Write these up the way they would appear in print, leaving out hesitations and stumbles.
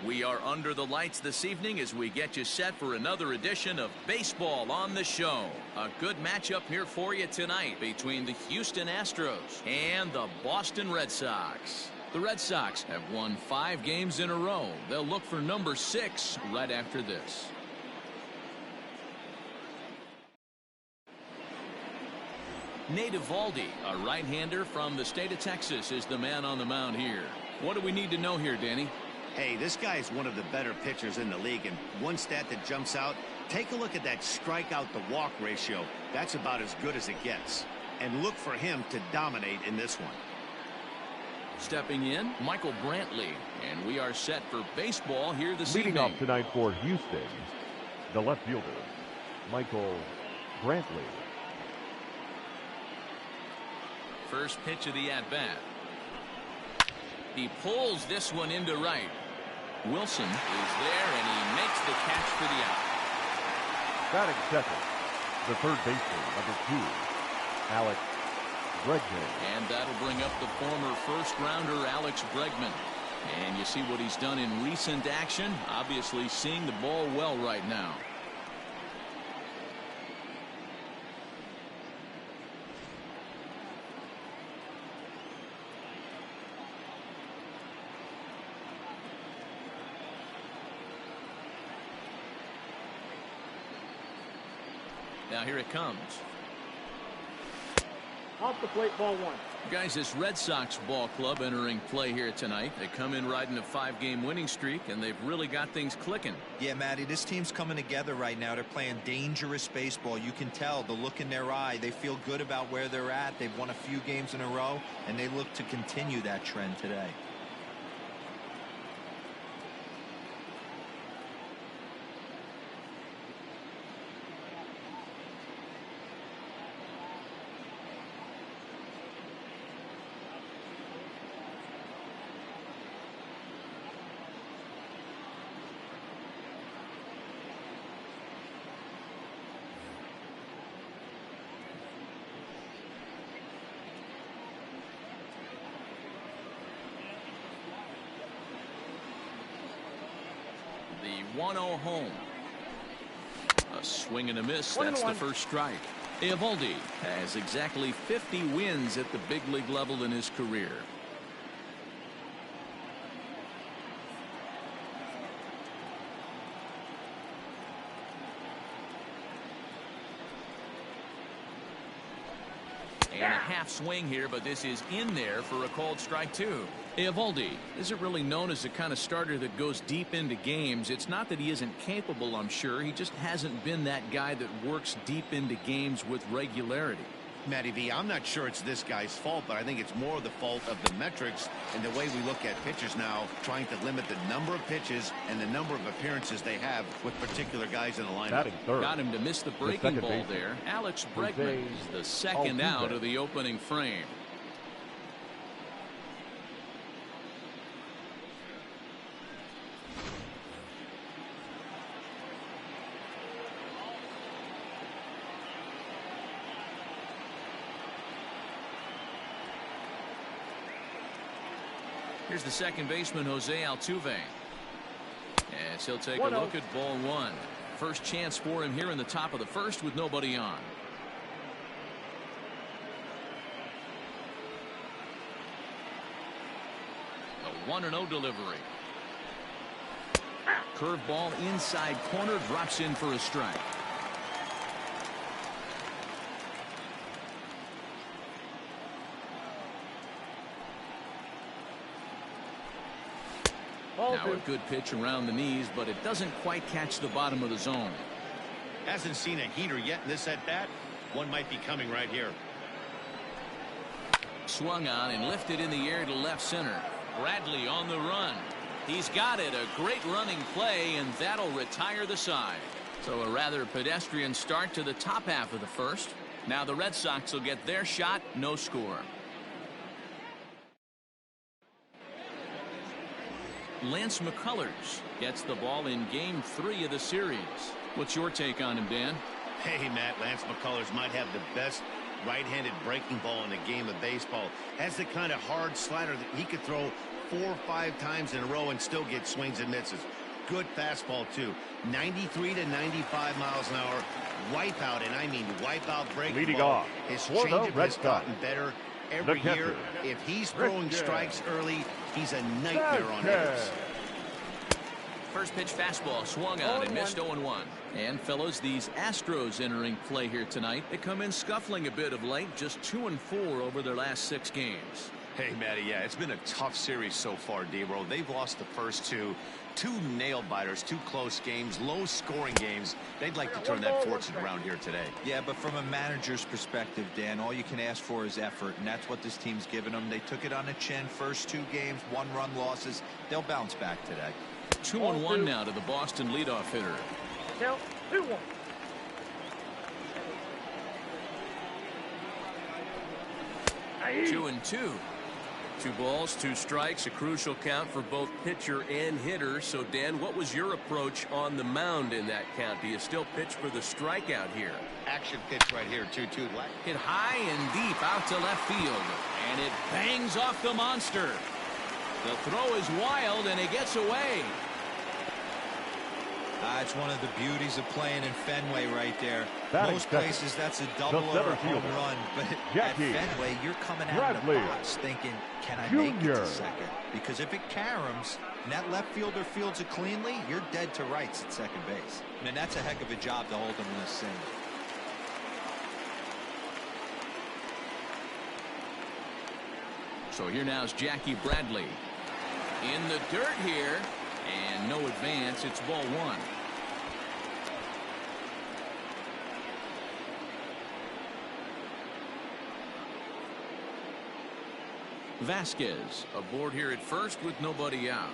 We are under the lights this evening as we get you set for another edition of Baseball on the Show. A good matchup here for you tonight between the Houston Astros and the Boston Red Sox. The Red Sox have won 5 games in a row. They'll look for number 6 right after this. Nate Eovaldi, a right-hander from the state of Texas, is the man on the mound here. What do we need to know here, Danny? Hey, this guy is one of the better pitchers in the league, and one stat that jumps out, take a look at that strikeout to walk ratio. That's about as good as it gets. And look for him to dominate in this one. Stepping in, Michael Brantley, and we are set for baseball here this evening. Leading off tonight for Houston, the left fielder, Michael Brantley. First pitch of the at-bat. He pulls this one into right. Wilson is there, and he makes the catch for the out. Batting second, the third baseman, number 2, Alex Bregman. And that'll bring up the former first-rounder Alex Bregman. And you see what he's done in recent action. Obviously seeing the ball well right now. Now here it comes. Off the plate, ball 1. Guys, this Red Sox ball club entering play here tonight. They come in riding a 5-game winning streak, and they've really got things clicking. Yeah, Matty, this team's coming together right now. They're playing dangerous baseball. You can tell the look in their eye. They feel good about where they're at. They've won a few games in a row, and they look to continue that trend today. The 1-0 home. A swing and a miss. That's the first strike. Eovaldi has exactly 50 wins at the big league level in his career. And a half swing here, but this is in there for a called strike 2. Eovaldi isn't really known as the kind of starter that goes deep into games. It's not that he isn't capable, I'm sure. He just hasn't been that guy that works deep into games with regularity. Matty V, I'm not sure it's this guy's fault, but I think it's more the fault of the metrics and the way we look at pitchers now, trying to limit the number of pitches and the number of appearances they have with particular guys in the lineup. Got him to miss the breaking ball there. Alex Bregman is the second out of the opening frame. Here's the second baseman, Jose Altuve. As he'll take a look at ball 1. First chance for him here in the top of the first with nobody on. A 1-0 delivery. Curveball inside corner, drops in for a strike. Now a good pitch around the knees, but it doesn't quite catch the bottom of the zone. Hasn't seen a heater yet in this at-bat. One might be coming right here. Swung on and lifted in the air to left center. Bradley on the run. He's got it. A great running play, and that'll retire the side. So a rather pedestrian start to the top half of the first. Now the Red Sox will get their shot. No score. Lance McCullers gets the ball in game 3 of the series. What's your take on him, Dan? Hey, Matt, Lance McCullers might have the best right-handed breaking ball in the game of baseball. Has the kind of hard slider that he could throw 4 or 5 times in a row and still get swings and misses. Good fastball, too. 93 to 95 miles an hour. Wipeout, and I mean wipeout breaking Leading ball. off His for the changeup Red has gotten Sox, better every year. If he's throwing strikes early, he's a nightmare on hitters. First pitch fastball swung on and missed 0-1. And fellas, these Astros entering play here tonight. They come in scuffling a bit of late, just 2-4 over their last 6 games. Hey, Matty, yeah, it's been a tough series so far, D-Roll. They've lost the first two nail-biters, 2 close games, low-scoring games. They'd like to turn that fortune around here today. Yeah, but from a manager's perspective, Dan, all you can ask for is effort, and that's what this team's given them. They took it on the chin. First 2 games, 1-run losses. They'll bounce back today. 2-1 now to the Boston leadoff hitter. Count 2-1. 2-2. 2 balls, 2 strikes, a crucial count for both pitcher and hitter. So, Dan, what was your approach on the mound in that count? Do you still pitch for the strikeout here? Action pitch right here, 2-2. Hit high and deep out to left field. And it bangs off the monster. The throw is wild, and it gets away. It's one of the beauties of playing in Fenway right there. Batting Most second, places that's a double the or center a home fielder, run, but Jackie at Fenway you're coming out Bradley of the box thinking, can I make it Jr. to second? Because if it caroms and that left fielder fields it cleanly, you're dead to rights at second base. Man, that's a heck of a job to hold him in this single. So here now is Jackie Bradley. In the dirt here, and no advance. It's ball 1. Vasquez aboard here at first with nobody out.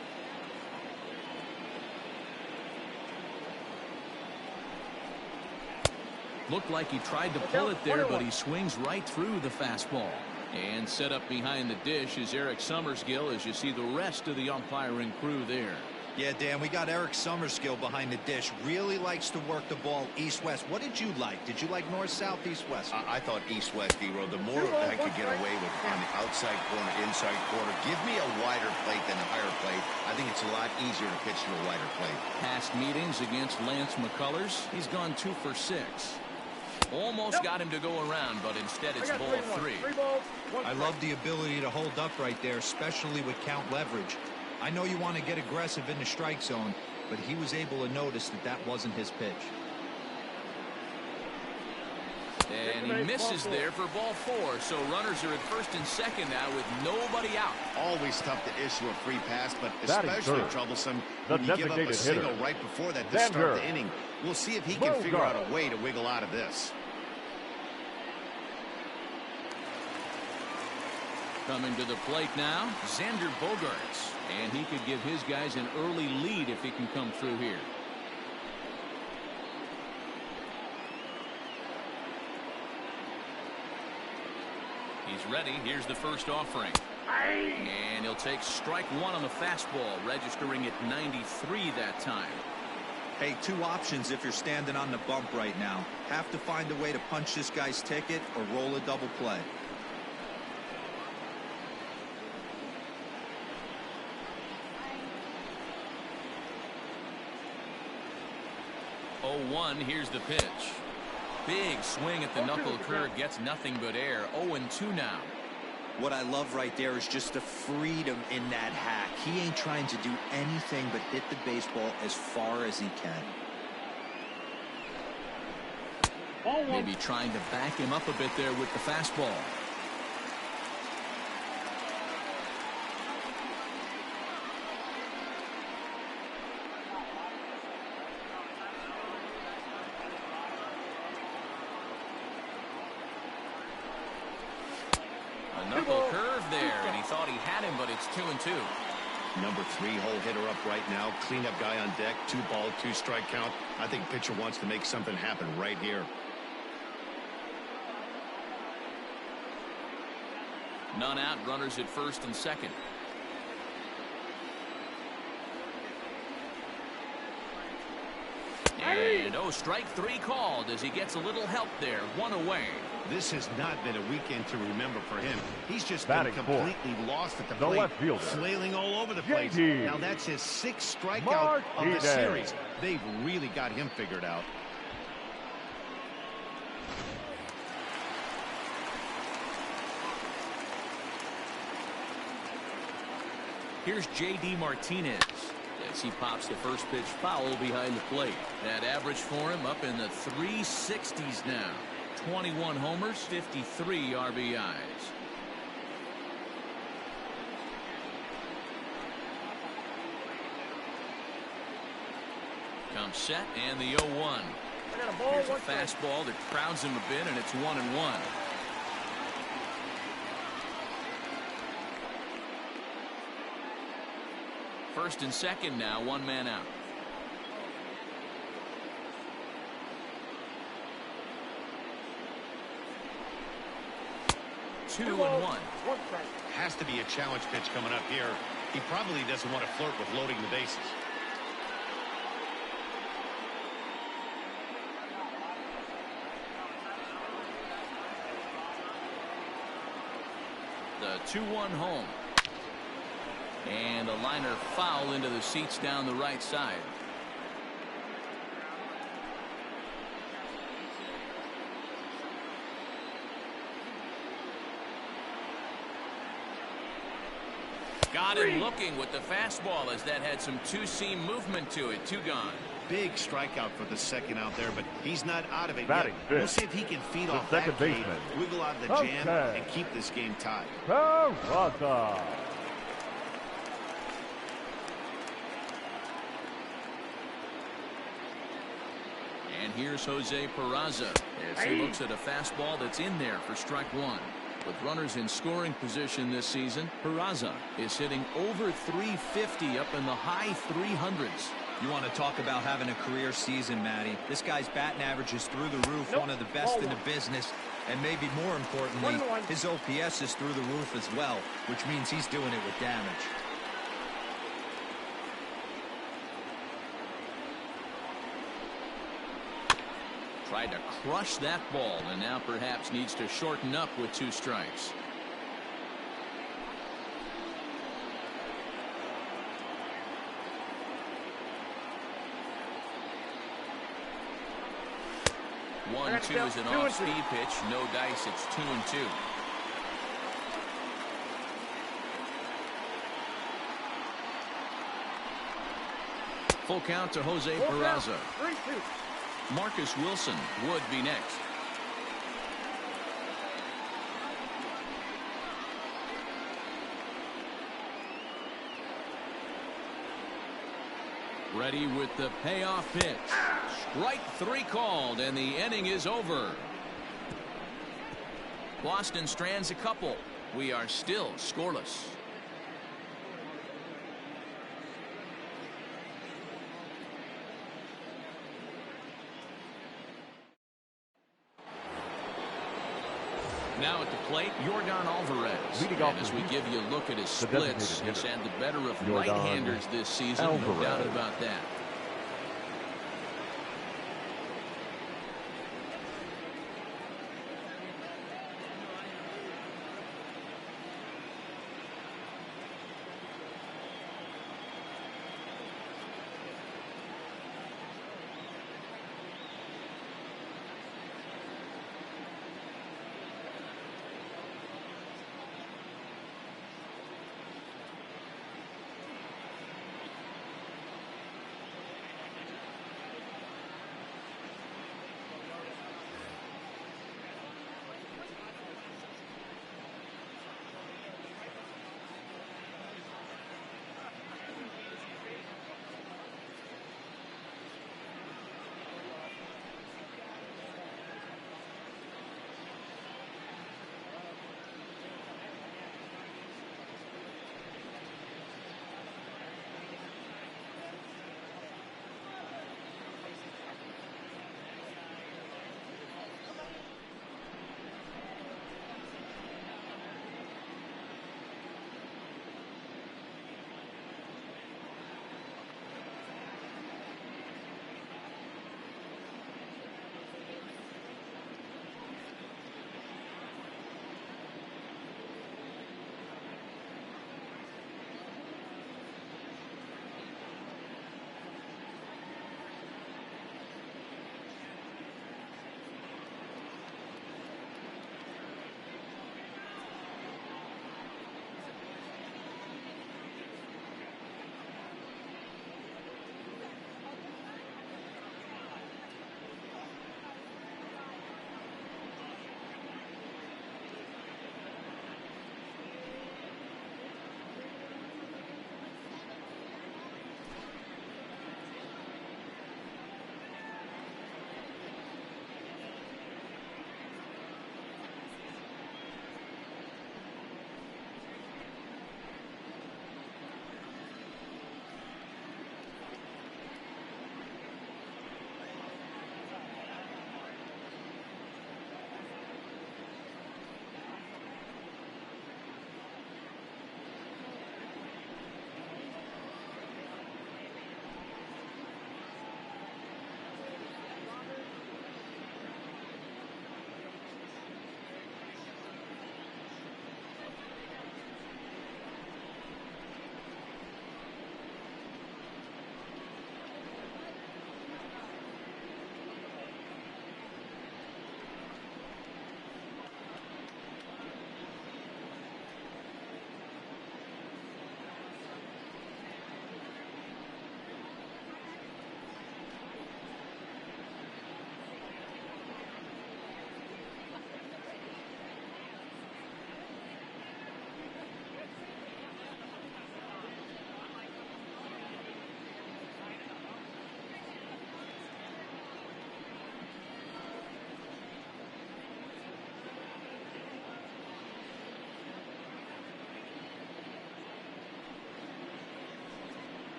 Looked like he tried to pull it there, but he swings right through the fastball. And set up behind the dish is Eric Summersgill, as you see the rest of the umpiring crew there. Yeah, Dan, we got Eric Summersgill behind the dish. Really likes to work the ball east-west. What did you like? Did you like north-south, east-west? I thought east-west, D-Row. The more I could get away with on the outside corner, inside corner, give me a wider plate than a higher plate. I think it's a lot easier to pitch to a wider plate. Past meetings against Lance McCullers, he's gone 2 for 6. Almost got him to go around, but instead it's ball 3. I love the ability to hold up right there, especially with count leverage. I know you want to get aggressive in the strike zone, but he was able to notice that that wasn't his pitch. And he misses there for ball 4. So runners are at first and second now with nobody out. Always tough to issue a free pass, but Batting especially third, troublesome the when you give up a designated single hitter, right before that to Xander start the inning. We'll see if he can figure out a way to wiggle out of this. Coming to the plate now, Xander Bogaerts. And he could give his guys an early lead if he can come through here. He's ready. Here's the first offering. And he'll take strike 1 on the fastball, registering at 93 that time. Hey, 2 options if you're standing on the bump right now. Have to find a way to punch this guy's ticket or roll a double play. Oh, 1, here's the pitch. Big swing at the knuckle curve, gets nothing but air. 0-2 now. What I love right there is just the freedom in that hack. He ain't trying to do anything but hit the baseball as far as he can. Maybe trying to back him up a bit there with the fastball. A knuckle curve there, and he thought he had him, but it's 2-2. Number 3 hole hitter up right now. Cleanup guy on deck. 2 ball, 2 strike count. I think pitcher wants to make something happen right here. None out, runners at first and second. And strike three called as he gets a little help there. One away. This has not been a weekend to remember for him. He's just Batting been completely lost at the the plate, left fielder, flailing all over the place. JD. Now that's his 6th strikeout of the series. They've really got him figured out. Here's J.D. Martinez as he pops the first pitch foul behind the plate. That average for him up in the 360s now. 21 homers, 53 RBIs. Comes set and the 0-1. Here's a fastball that crowds him a bit, and it's 1-1. First and second now, one man out. Two and one. Has to be a challenge pitch coming up here. He probably doesn't want to flirt with loading the bases. The 2-1 home. And a liner foul into the seats down the right side. Got him looking with the fastball as that had some two-seam movement to it. 2 gone. Big strikeout for the second out there, but he's not out of it Batting yet. fifth, We'll see if he can feed the off second that cave, baseman, wiggle out of the jam, and keep this game tied. Peraza. And here's Jose Peraza as he looks at a fastball that's in there for strike 1. With runners in scoring position this season, Peraza is hitting over 350 up in the high 300s. You want to talk about having a career season, Matty. This guy's batting average is through the roof, one of the best in the business. And maybe more importantly, his OPS is through the roof as well, which means he's doing it with damage. Tried to crush that ball and now perhaps needs to shorten up with 2 strikes. One, two is an off-speed pitch. No dice. It's 2-2. Full count to Jose Peraza. 3-2. Marcus Wilson would be next. Ready with the payoff pitch. Strike 3 called, and the inning is over. Boston strands a couple. We are still scoreless. Now at the plate, Yordan Alvarez. And as we give you a look at his splits, he's had the better of right-handers this season. No doubt about that.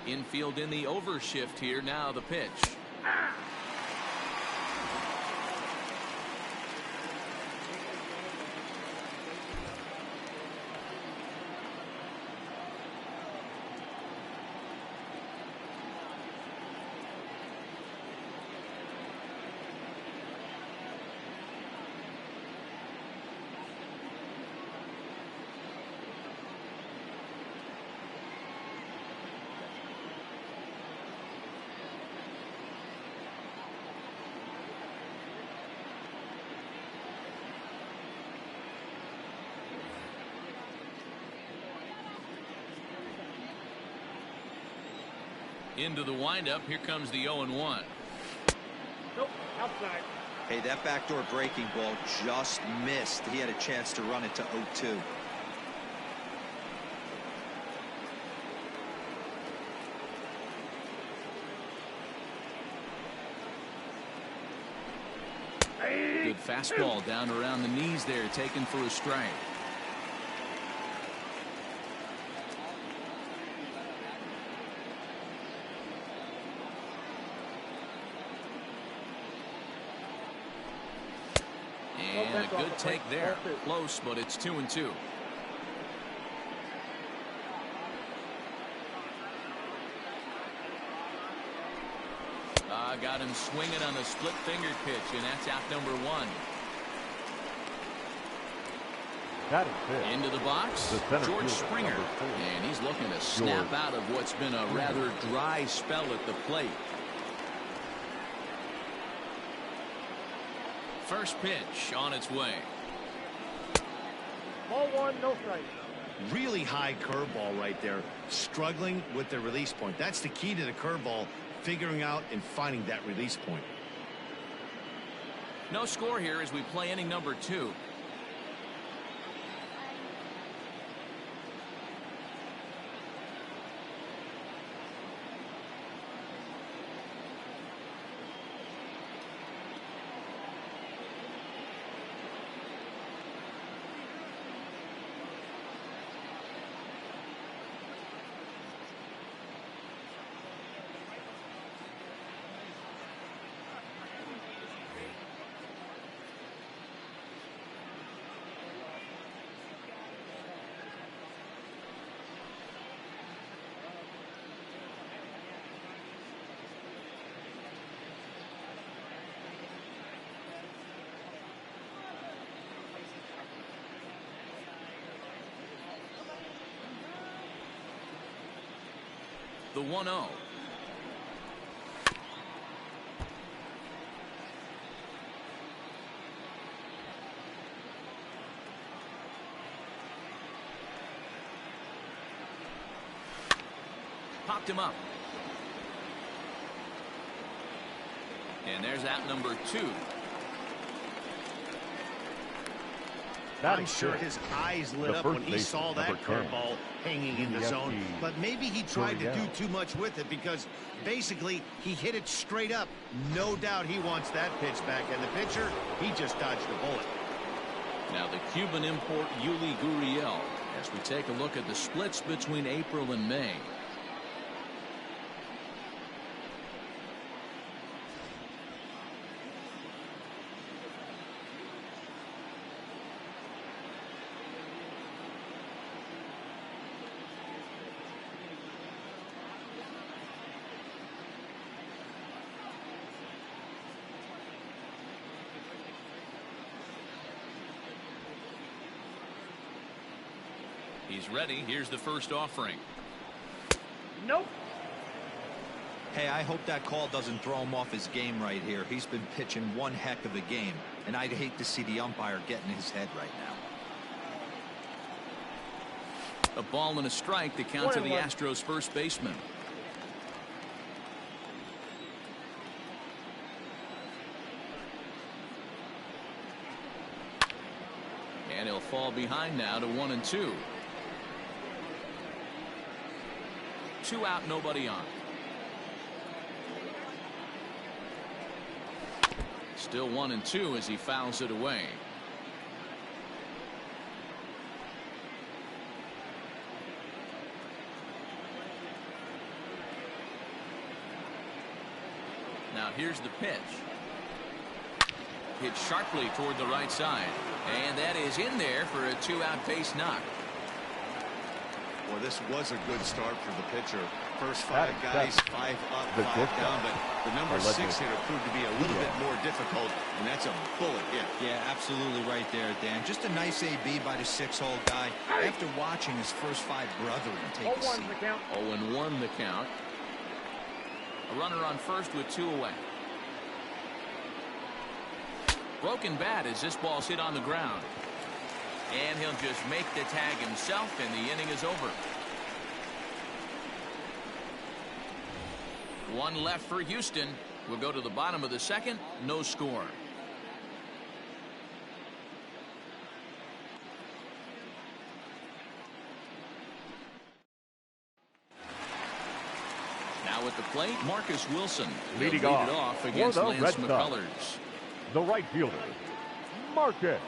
Infield in the overshift here. Now the pitch. Into the windup. Here comes the 0-1. Nope, outside. Hey, that backdoor breaking ball just missed. He had a chance to run it to 0-2. Good fastball down around the knees there, taken for a strike. And a good take there. Close, but it's 2-2. Got him swinging on a split finger pitch, and that's out number 1. That is it. Into the box, George Springer. And he's looking to snap out of what's been a rather dry spell at the plate. First pitch on its way. Ball 1, no strike. Really high curveball right there. Struggling with the release point. That's the key to the curveball. Figuring out and finding that release point. No score here as we play inning number 2. The 1-0. Popped him up. And there's out number 2. I'm sure his eyes lit up when he saw that curveball hanging in the zone, but maybe he tried to do too much with it because basically he hit it straight up. No doubt he wants that pitch back, and the pitcher, he just dodged a bullet. Now the Cuban import Yuli Gurriel as we take a look at the splits between April and May. He's ready. Here's the first offering. Nope. Hey, I hope that call doesn't throw him off his game right here. He's been pitching one heck of a game, and I'd hate to see the umpire get in his head right now. A ball and a strike to count to the Astros first baseman. And he'll fall behind now to 1-2. 2 out, nobody on. Still 1-2 as he fouls it away. Now here's the pitch. Hit sharply toward the right side. And that is in there for a 2-out base knock. Well, this was a good start for the pitcher. First 5 guys, 5 up, 5 down, but the number 6 hitter proved to be a little bit more difficult, and that's a bullet hit. Yeah, absolutely right there, Dan. Just a nice AB by the 6-hole guy after watching his first 5 brethren take a seat. 0-1 the count. A runner on first with 2 away. Broken bat as this ball's hit on the ground. And he'll just make the tag himself, and the inning is over. 1 left for Houston. We'll go to the bottom of the second. No score. Now at the plate, Marcus Wilson. Leading He'll lead it off against for the Lance Red Sox. McCullers. The right fielder, Marcus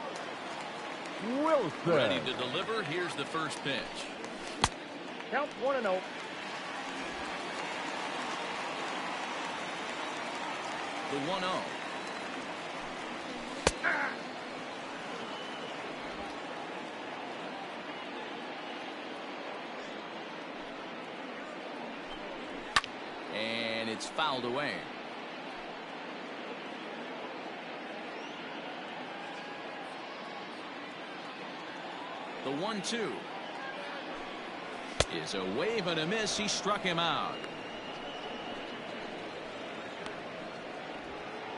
Wilson. Ready to deliver. Here's the first pitch. Count 1-0. The 1-0. And it's fouled away. The 1-2 is a wave and a miss. He struck him out.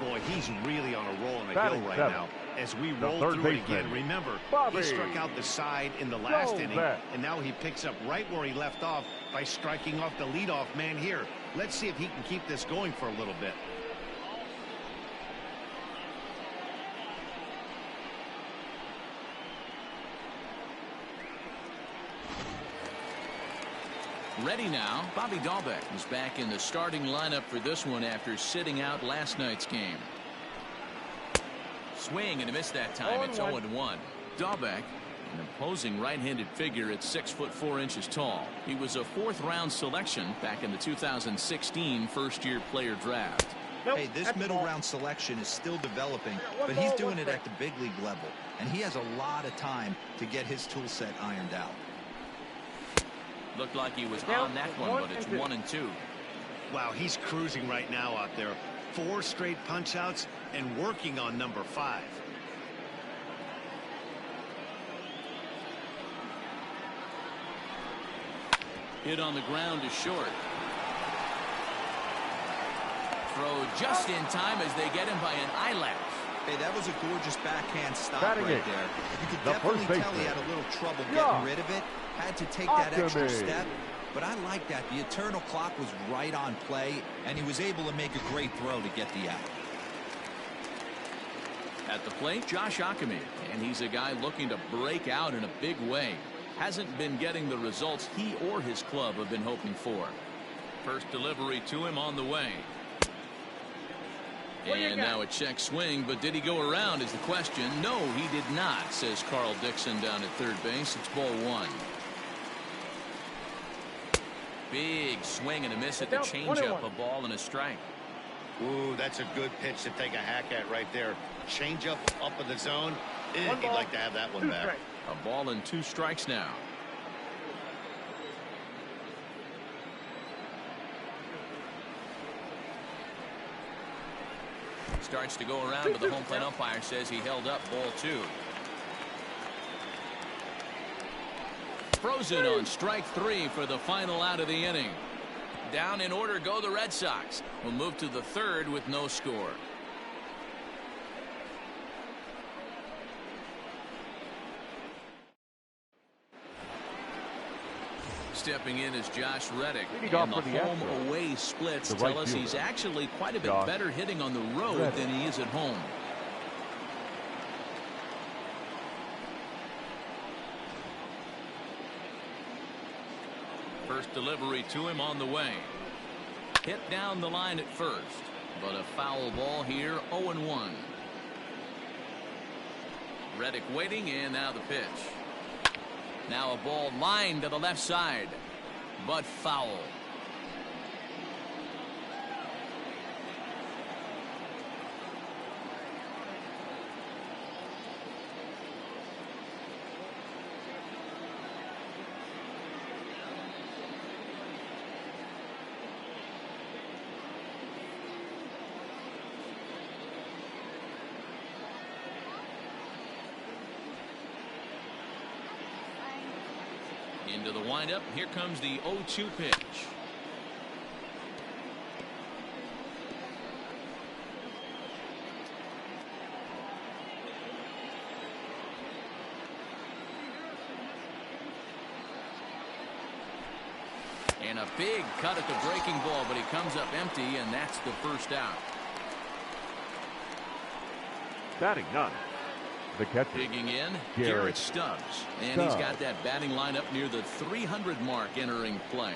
Boy, he's really on a roll on the Batting hill right 7. now. As we The roll third through it baseman, again, remember, Bobby he struck out the side in the last inning, and now he picks up right where he left off by striking off the leadoff man here. Let's see if he can keep this going for a little bit. Ready now. Bobby Dahlbeck is back in the starting lineup for this one after sitting out last night's game. Swing and a miss that time. It's 0-1. Dahlbeck, an imposing right-handed figure at 6'4" tall. He was a 4th-round selection back in the 2016 first-year player draft. Hey, this middle-round selection is still developing, but he's doing it at the big league level, and he has a lot of time to get his tool set ironed out. Looked like he was on that one, but it's 1-2. Wow, he's cruising right now out there. 4 straight punch-outs and working on number 5. Hit on the ground is short. Throw just in time as they get him by an eyelash. Hey, that was a gorgeous backhand stop Batting right it. there. You could The definitely first tell he had baseman. a little trouble Yeah. getting rid of it. Had to take that extra Optimist. step. But I like that. The eternal clock was right on play, and he was able to make a great throw to get the out. At the plate, Josh Ockamy, and he's a guy looking to break out in a big way. Hasn't been getting the results he or his club have been hoping for. First delivery to him on the way. And now a check swing, but did he go around is the question. No, he did not, says Carl Dixon down at third base. It's ball 1. Big swing and a miss at the changeup. A ball and a strike. Ooh, that's a good pitch to take a hack at right there. Changeup up in the zone. He'd like to have that one back. A ball and 2 strikes now. Starts to go around, but the home plate umpire says he held up ball 2. Frozen on strike 3 for the final out of the inning. Down in order go the Red Sox. We'll move to the 3rd with no score. Stepping in is Josh Reddick, and the home-away splits tell us he's actually quite a bit better hitting on the road than he is at home. First delivery to him on the way. Hit down the line at first, but a foul ball here, 0-1. Reddick waiting, and now the pitch. Now a ball lined to the left side, but foul. to the windup. Here comes the 0-2 pitch. And a big cut at the breaking ball, but he comes up empty, and that's the first out. Batting none. The catcher. Digging in, Garrett Stubbs. And he's got that batting line up near the 300 mark entering play.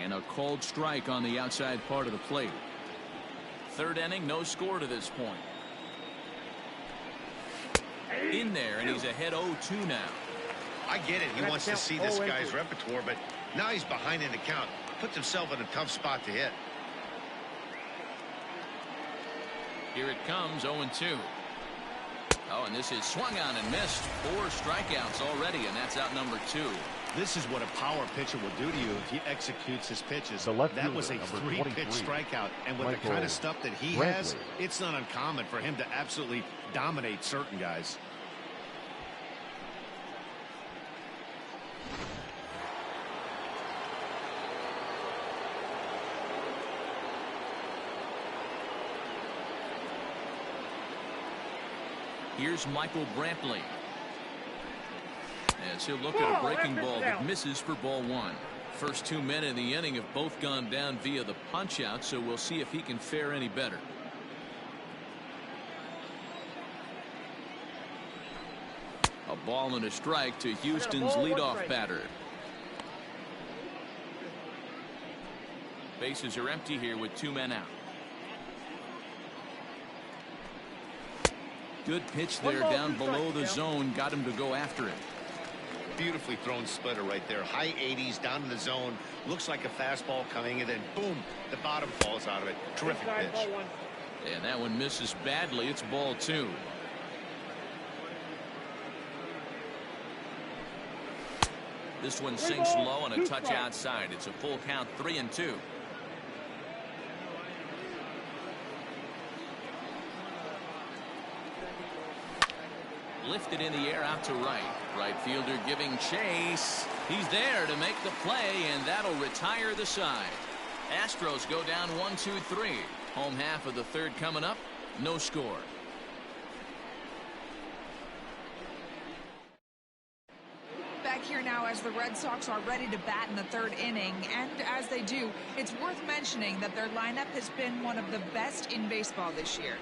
And a called strike on the outside part of the plate. Third inning, no score to this point. In there, and he's ahead 0-2 now. I get it. He wants to see this guy's repertoire, but now he's behind in the count. Puts himself in a tough spot to hit. Here it comes, 0-2. Oh, and this is swung on and missed. 4 strikeouts already, and that's out number 2. This is what a power pitcher will do to you if he executes his pitches. That was a 3-pitch strikeout, and with the kind of stuff that he has, it's not uncommon for him to absolutely dominate certain guys. Here's Michael Brantley. As he'll look at a breaking ball that misses for ball 1. First 2 men in the inning have both gone down via the punch out, so we'll see if he can fare any better. A ball and a strike to Houston's leadoff batter. Bases are empty here with 2 men out. Good pitch there down below the zone. Got him to go after it. Beautifully thrown splitter right there. High 80s down in the zone. Looks like a fastball coming, and then boom, the bottom falls out of it. Terrific pitch. And that one misses badly. It's ball 2. This one sinks low and a touch outside. It's a full count, 3-2. Lifted in the air out to right. Right fielder giving chase. He's there to make the play, and that'll retire the side. Astros go down 1-2-3. Home half of the third coming up. No score. Back here now as the Red Sox are ready to bat in the third inning, and as they do, it's worth mentioning that their lineup has been one of the best in baseball this year.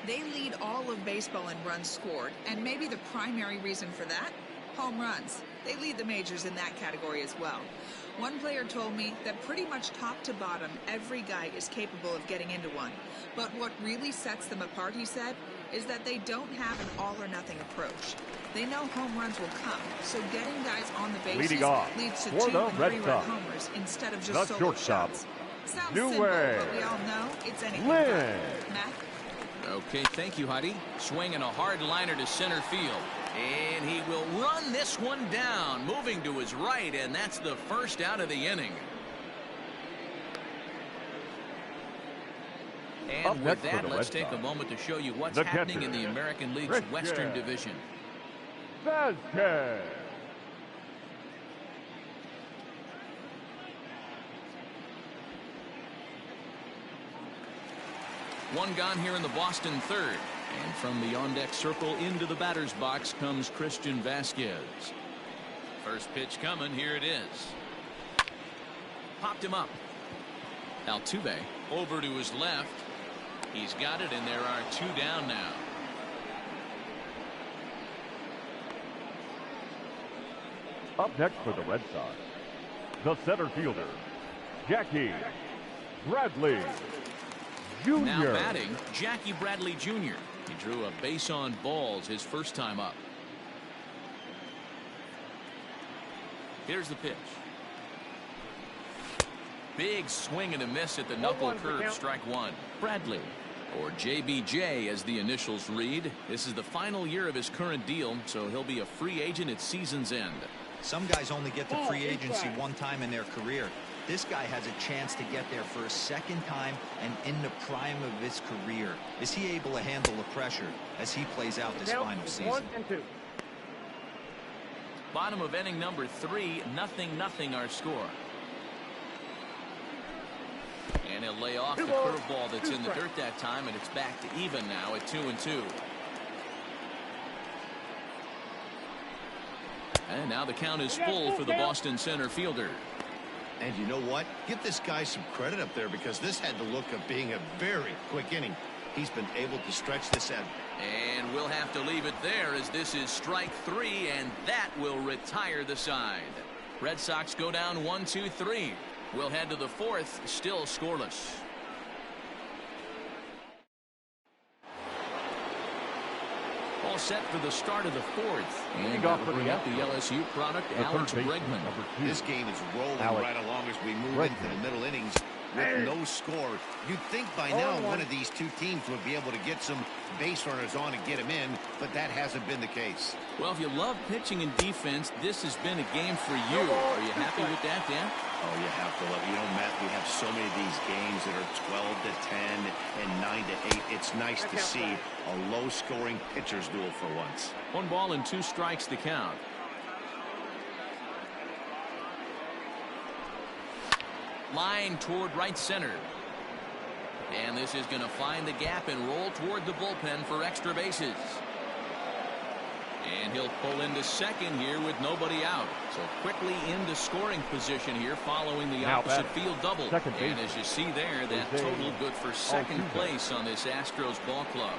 They lead all of baseball in runs scored, and maybe the primary reason for that? Home runs. They lead the majors in that category as well. One player told me that pretty much top to bottom, every guy is capable of getting into one. But what really sets them apart, he said, is that they don't have an all-or-nothing approach. They know home runs will come, so getting guys on the bases leads to 2 and 3-run homers instead of just solo shots. Sounds simple, but we all know it's anything but. Matt? Okay, thank you, Heidi. Swinging a hard liner to center field. And he will run this one down, moving to his right, and that's the first out of the inning. And with that, let's take a moment to show you what's happening in the American League's Western Division. Vasquez. One gone here in the Boston third. And from the on-deck circle into the batter's box comes Christian Vasquez. First pitch coming. Here it is. Popped him up. Altuve over to his left. He's got it, and there are 2 down now. Up next for the Red Sox, the center fielder, Jackie Bradley Jr. Now batting, Jackie Bradley Jr. He drew a base on balls his first time up. Here's the pitch. Big swing and a miss at the knuckle curve. Strike 1. Bradley, or JBJ as the initials read. This is the final year of his current deal, so he'll be a free agent at season's end. Some guys only get to free agency one time in their career. This guy has a chance to get there for a second time and in the prime of his career. Is he able to handle the pressure as he plays out this final season? 1 and 2. Bottom of inning number 3, 0-0 our score. And he'll lay off the curveball that's in the dirt that time, and it's back to even now at 2-2. And now the count is full for the Boston center fielder. And you know what? Give this guy some credit up there, because this had the look of being a very quick inning. He's been able to stretch this out. And we'll have to leave it there, as this is strike 3, and that will retire the side. Red Sox go down 1-2-3. We'll head to the 4th, still scoreless. All set for the start of the 4th. And off for bring up the LSU product, Alex Bregman. This game is rolling right along as we move into the middle innings with no score. You'd think by now one of these two teams would be able to get some base runners on and get them in, but that hasn't been the case. Well, if you love pitching and defense, this has been a game for you. Are you happy with that, Dan? Oh, you have to love it. You know, Matt, we have so many of these games that are 12-10 and 9-8. It's nice to see a low-scoring pitcher's duel for once. 1 ball and 2 strikes the count. Line toward right center. And this is going to find the gap and roll toward the bullpen for extra bases. And he'll pull into second here with nobody out. So quickly into scoring position here following the opposite field double. And as you see there, that total good for second place on this Astros ball club.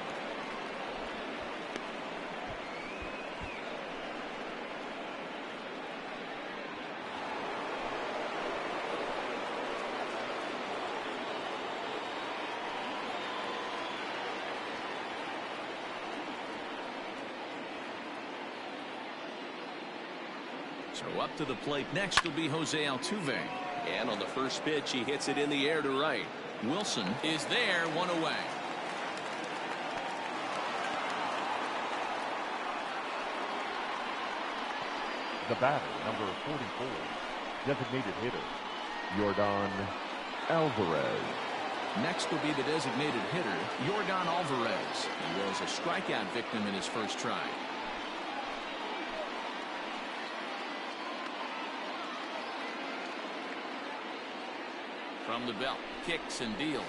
So up to the plate next will be Jose Altuve. And on the first pitch, he hits it in the air to right. Wilson is there, 1 away. The batter, number 44, designated hitter, Yordan Alvarez. Next will be the designated hitter, Yordan Alvarez. He was a strikeout victim in his first try. From the belt, kicks and deals.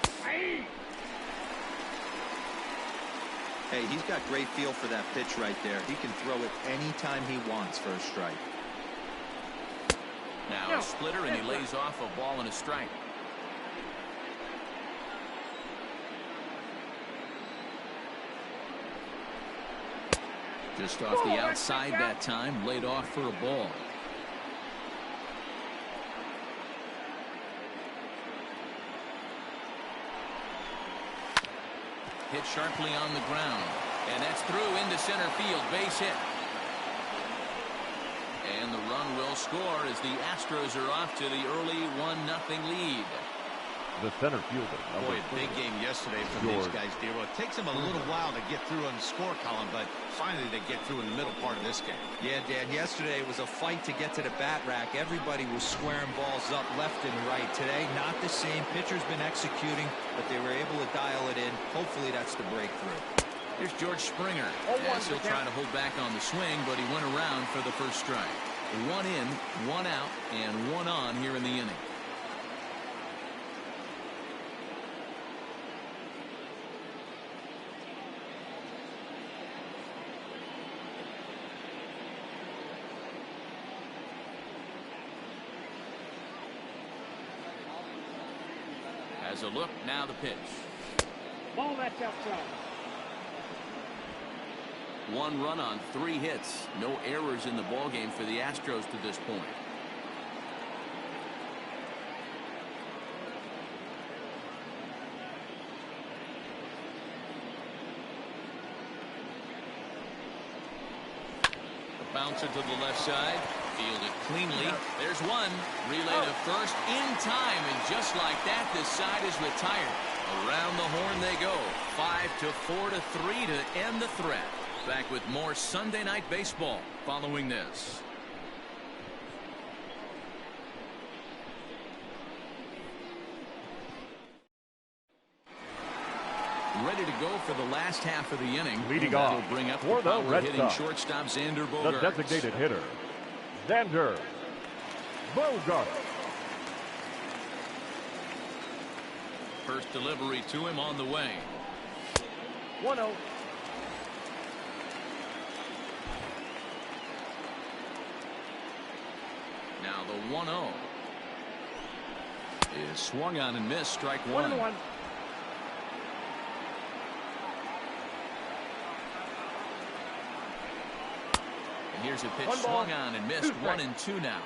Hey, he's got great feel for that pitch right there. He can throw it anytime he wants for a strike. Now a splitter, and he lays off a ball and a strike. Just off the outside that time, laid off for a ball. Hit sharply on the ground, and that's through into center field, base hit. And the run will score as the Astros are off to the early 1-0 lead. The center fielder. Boy, a big game yesterday from these guys, Dero. It takes them a little while to get through on the score column, but finally they get through in the middle part of this game. Yeah, Dan, yesterday it was a fight to get to the bat rack. Everybody was squaring balls up left and right. Today, not the same. Pitcher's been executing, but they were able to dial it in. Hopefully that's the breakthrough. Here's George Springer. As he'll try to hold back on the swing, but he went around for the first strike. 1 in, 1 out, and 1 on here in the inning. As a look, now the pitch. Ball that's outside. 1 run on 3 hits. No errors in the ballgame for the Astros to this point. The bouncer to the left side. Fielded cleanly. There's one. Relay to first in time, and just like that, this side is retired. Around the horn they go. 5-4-3 to end the threat. Back with more Sunday Night Baseball following this. Ready to go for the last half of the inning. Leading off bring up for the Red Sox, shortstop Xander the Bogaerts. designated hitter, Xander Bogart. First delivery to him on the way. 1-0. Now the 1-0 is swung on and missed. Strike one. 1-1. And here's a pitch swung on and missed. 1-2 now.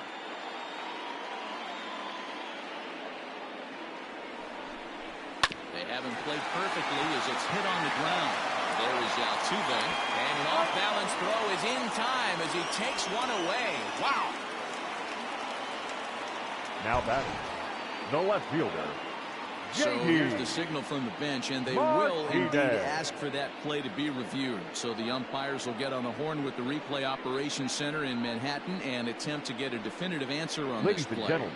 They haven't played perfectly as it's hit on the ground. There is Altuve, and an off-balance throw is in time as he takes one away. Wow. Now batting, the left fielder, So here's the signal from the bench, and they will indeed ask for that play to be reviewed. So the umpires will get on the horn with the replay operations center in Manhattan and attempt to get a definitive answer on this play. Ladies and gentlemen,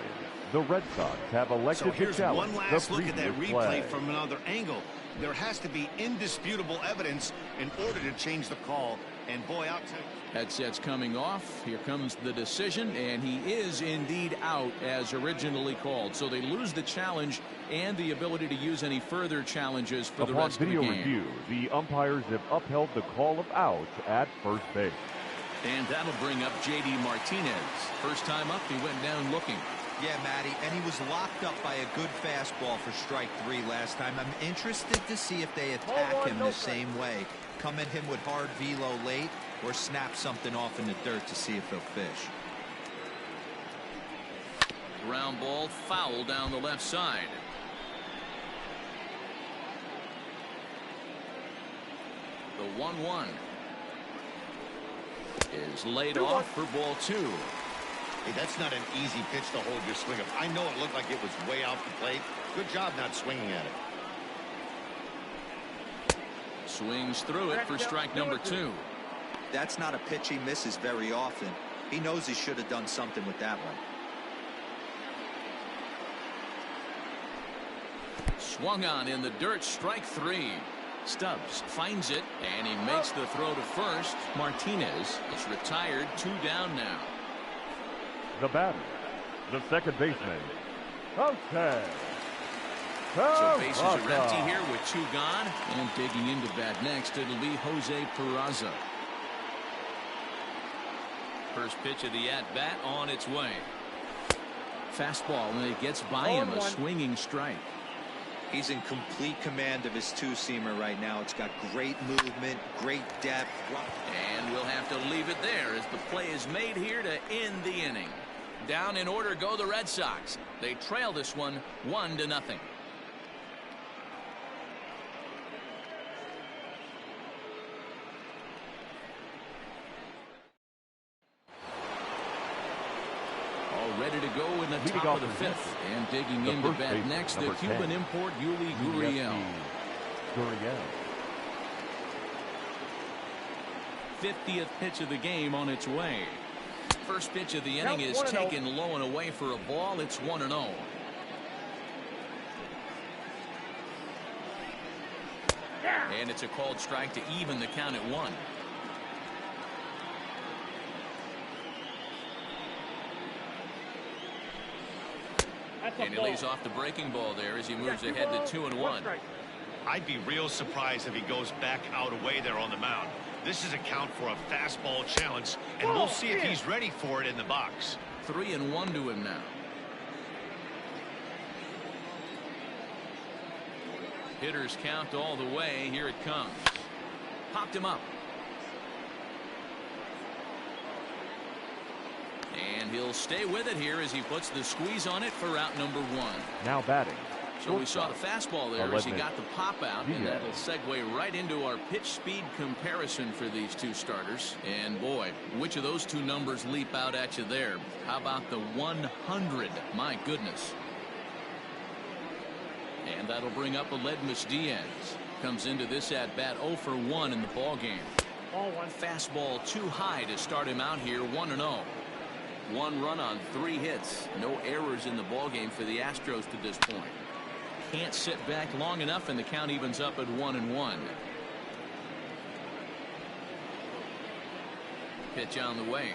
the Red Sox have elected to challenge one last the look at that previous replay play. from another angle. There has to be indisputable evidence in order to change the call. And boy, I'll tell you. Headsets coming off. Here comes the decision, and he is indeed out as originally called. So they lose the challenge and the ability to use any further challenges for the Upon rest of the video game. review, the umpires have upheld the call of out at first base. And that'll bring up J.D. Martinez. First time up, he went down looking. Yeah, Matty, and he was locked up by a good fastball for strike three last time. I'm interested to see if they attack him the same way. Come at him with hard velo late or snap something off in the dirt to see if he'll fish. Ground ball foul down the left side. The 1-1 is laid off for ball two. Hey, that's not an easy pitch to hold your swing of. I know it looked like it was way off the plate. Good job not swinging at it. Swings through it for strike number two. That's not a pitch he misses very often. He knows he should have done something with that one. Swung on in the dirt, strike three. Stubbs finds it, and he makes the throw to first. Martinez is retired, 2 down now. The batter, the second baseman, Jose. So bases are empty here with 2 gone, and digging into bat next, it'll be Jose Peraza. First pitch of the at-bat on its way. Fastball, and it gets by him, a swinging strike. He's in complete command of his two-seamer right now. It's got great movement, great depth. And we'll have to leave it there as the play is made here to end the inning. Down in order go the Red Sox. They trail this one 1-0. All ready to go in the top of the 5th. And digging into bat next, the Cuban import Yuli Gurriel. 50th pitch of the game on its way. First pitch of the inning is taken low and away for a ball. It's 1-0. And it's a called strike to even the count at 1. And he lays off the breaking ball there as he moves ahead to 2-1. I'd be real surprised if he goes back out away there on the mound. This is a count for a fastball challenge, and we'll see if he's ready for it in the box. 3-1 to him now. Hitters count all the way. Here it comes. Popped him up. And he'll stay with it here as he puts the squeeze on it for out number 1. Now batting. So we saw the fastball there as he got the pop out, and that'll segue right into our pitch speed comparison for these two starters. And boy, which of those two numbers leap out at you there? How about the 100? My goodness. And that'll bring up Aledmus Diaz. Comes into this at bat 0 for 1 in the ball game. Fastball too high to start him out here. 1-0. 1 run on 3 hits. No errors in the ball game for the Astros to this point. Can't sit back long enough, and the count evens up at 1-1. Pitch on the way.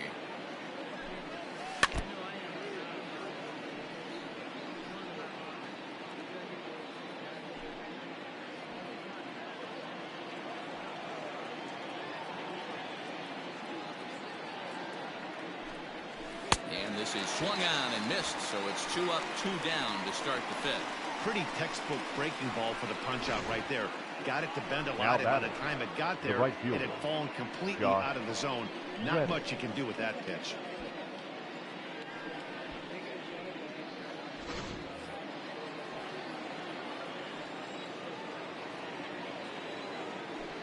is swung on and missed, so it's 2 up, 2 down to start the 5th. Pretty textbook breaking ball for the punch out right there. Got it to bend a lot, and by the time it got there, it had fallen completely out of the zone. Not much you can do with that pitch.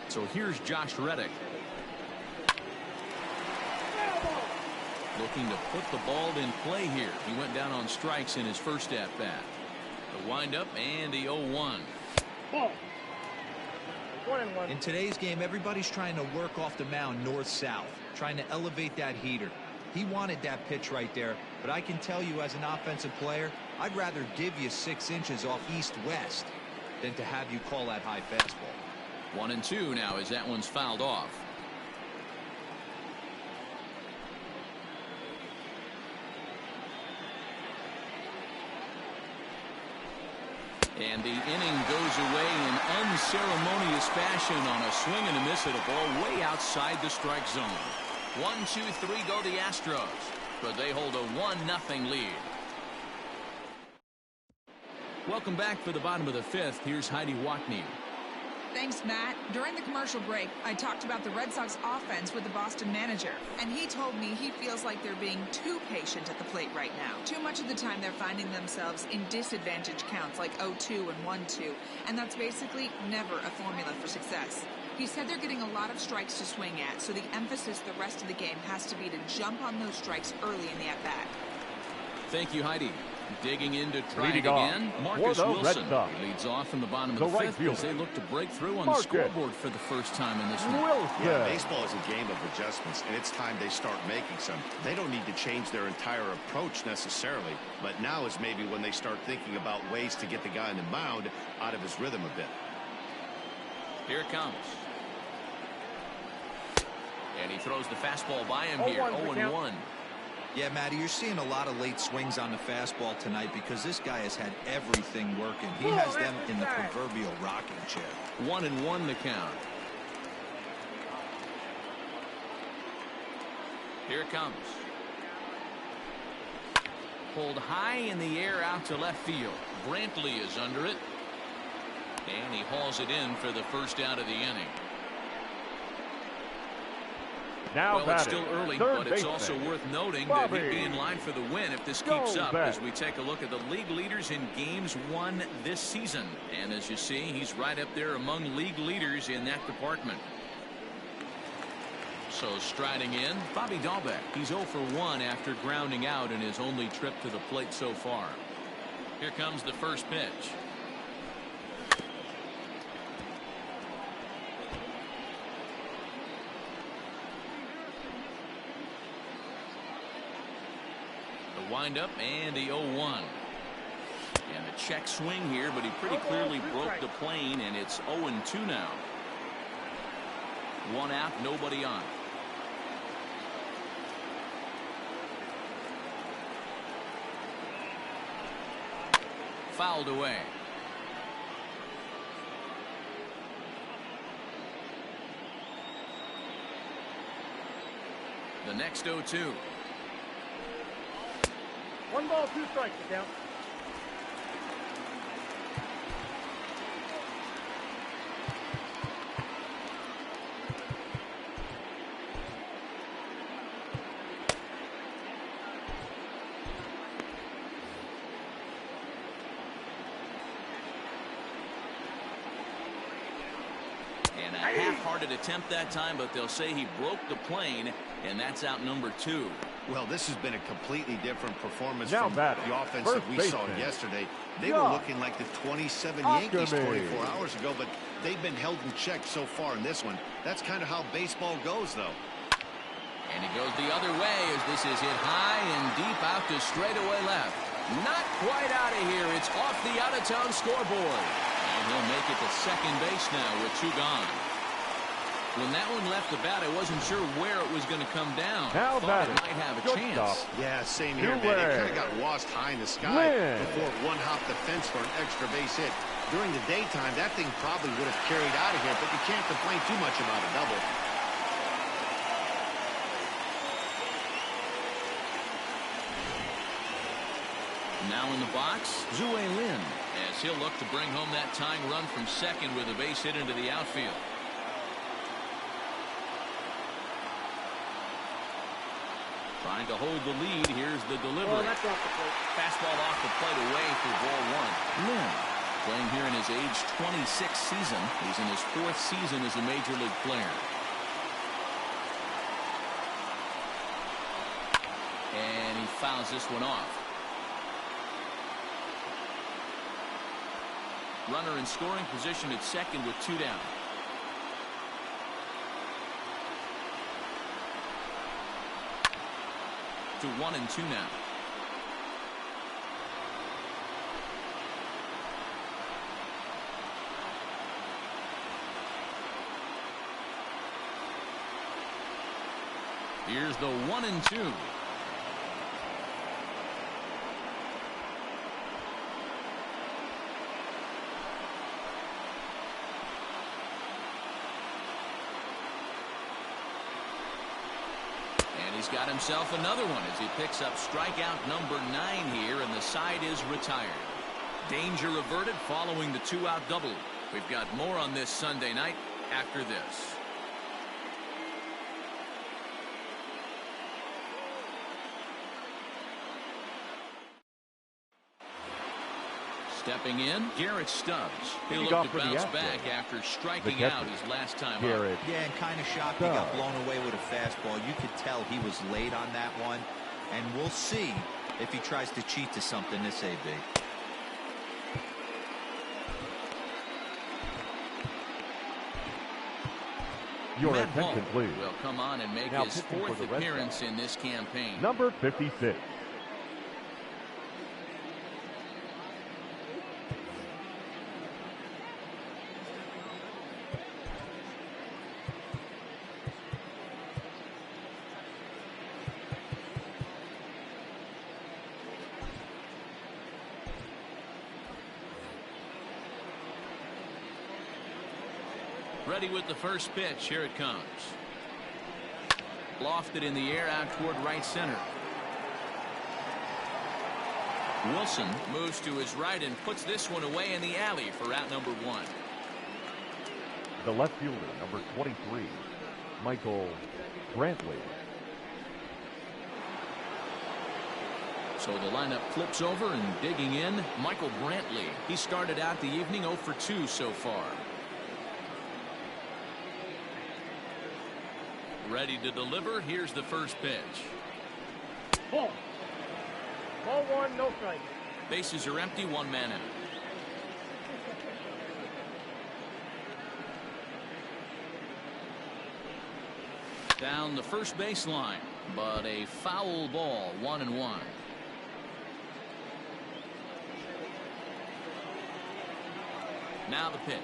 So here's Josh Reddick. Looking to put the ball in play here. He went down on strikes in his first at-bat. The windup and the 0-1. In today's game, everybody's trying to work off the mound north-south, trying to elevate that heater. He wanted that pitch right there, but I can tell you as an offensive player, I'd rather give you 6 inches off east-west than to have you call that high fastball. 1-2 now as that one's fouled off. And the inning goes away in unceremonious fashion on a swing and a miss at a ball way outside the strike zone. 1-2-3 go the Astros, but they hold a 1-0 lead. Welcome back for the bottom of the 5th. Here's Heidi Watney. Thanks, Matt. During the commercial break, I talked about the Red Sox offense with the Boston manager, and he told me he feels like they're being too patient at the plate right now. Too much of the time they're finding themselves in disadvantage counts like 0-2 and 1-2, and that's basically never a formula for success. He said they're getting a lot of strikes to swing at, so the emphasis the rest of the game has to be to jump on those strikes early in the at-bat. Thank you, Heidi. Digging in to try it again, Marcus Wilson. He leads off in the bottom of the 5th as they look to break through on the scoreboard for the first time in this one. Yeah, baseball is a game of adjustments, and it's time they start making some. They don't need to change their entire approach necessarily, but now is maybe when they start thinking about ways to get the guy on the mound out of his rhythm a bit. Here it comes. And he throws the fastball by him here, 0-1. Yeah, Matty, you're seeing a lot of late swings on the fastball tonight because this guy has had everything working. He has them in the proverbial rocking chair. 1-1 the count. Here it comes. Pulled high in the air out to left field. Brantley is under it. And he hauls it in for the first out of the inning. Now well, it's still early, but it's also worth noting that he'd be in line for the win if this keeps up as we take a look at the league leaders in games won this season. And as you see, he's right up there among league leaders in that department. So striding in, Bobby Dahlbeck. He's 0 for 1 after grounding out in his only trip to the plate so far. Here comes the first pitch. Windup and the 0-1. And a check swing here, but he pretty clearly broke the plane, and it's 0-2 now. 1 out, nobody on. Fouled away. The next 0-2. 1 ball, 2 strikes, the count. And a half-hearted attempt that time, but they'll say he broke the plane, and that's out number 2. Well, this has been a completely different performance from the offense that we saw yesterday. They were looking like the 27 Yankees 24 hours ago, but they've been held in check so far in this one. That's kind of how baseball goes, though. And he goes the other way as this is hit high and deep out to straightaway left. Not quite out of here. It's off the out-of-town scoreboard. And he'll make it to second base now with 2 gone. When that one left the bat, I wasn't sure where it was going to come down. Thought it might have a chance. Yeah, same here, man. It kind of got lost high in the sky before it one-hopped the fence for an extra base hit. During the daytime, that thing probably would have carried out of here, but you can't complain too much about a double. Now in the box, Zue Lin, as he'll look to bring home that tying run from second with a base hit into the outfield. Trying to hold the lead. Here's the delivery. Fastball off the plate away for ball one. Lin, playing here in his age 26 season. He's in his 4th season as a major league player. And he fouls this one off. Runner in scoring position at second with 2 down. To 1 and 2 now. Here's the 1 and 2. He's got himself another one as he picks up strikeout number 9 here, and the side is retired. Danger averted following the 2-out double. We've got more on this Sunday night after this. Stepping in, Garrett Stubbs. He'll look to bounce back after striking out his last time up. Yeah, and kind of shocked he got blown away with a fastball. You could tell he was late on that one. And we'll see if he tries to cheat to something this AB. Your attention, please. Will come on and make his 4th appearance in this campaign. Number 56. Ready with the first pitch. Here it comes. Lofted in the air out toward right center. Wilson moves to his right and puts this one away in the alley for out number 1. The left fielder, number 23, Michael Brantley. So the lineup flips over, and digging in, Michael Brantley. He started out the evening 0 for 2 so far. Ready to deliver. Here's the first pitch. Ball 1, no strike. Bases are empty, 1 man out. Down the first baseline, but a foul ball, 1 and 1. Now the pitch.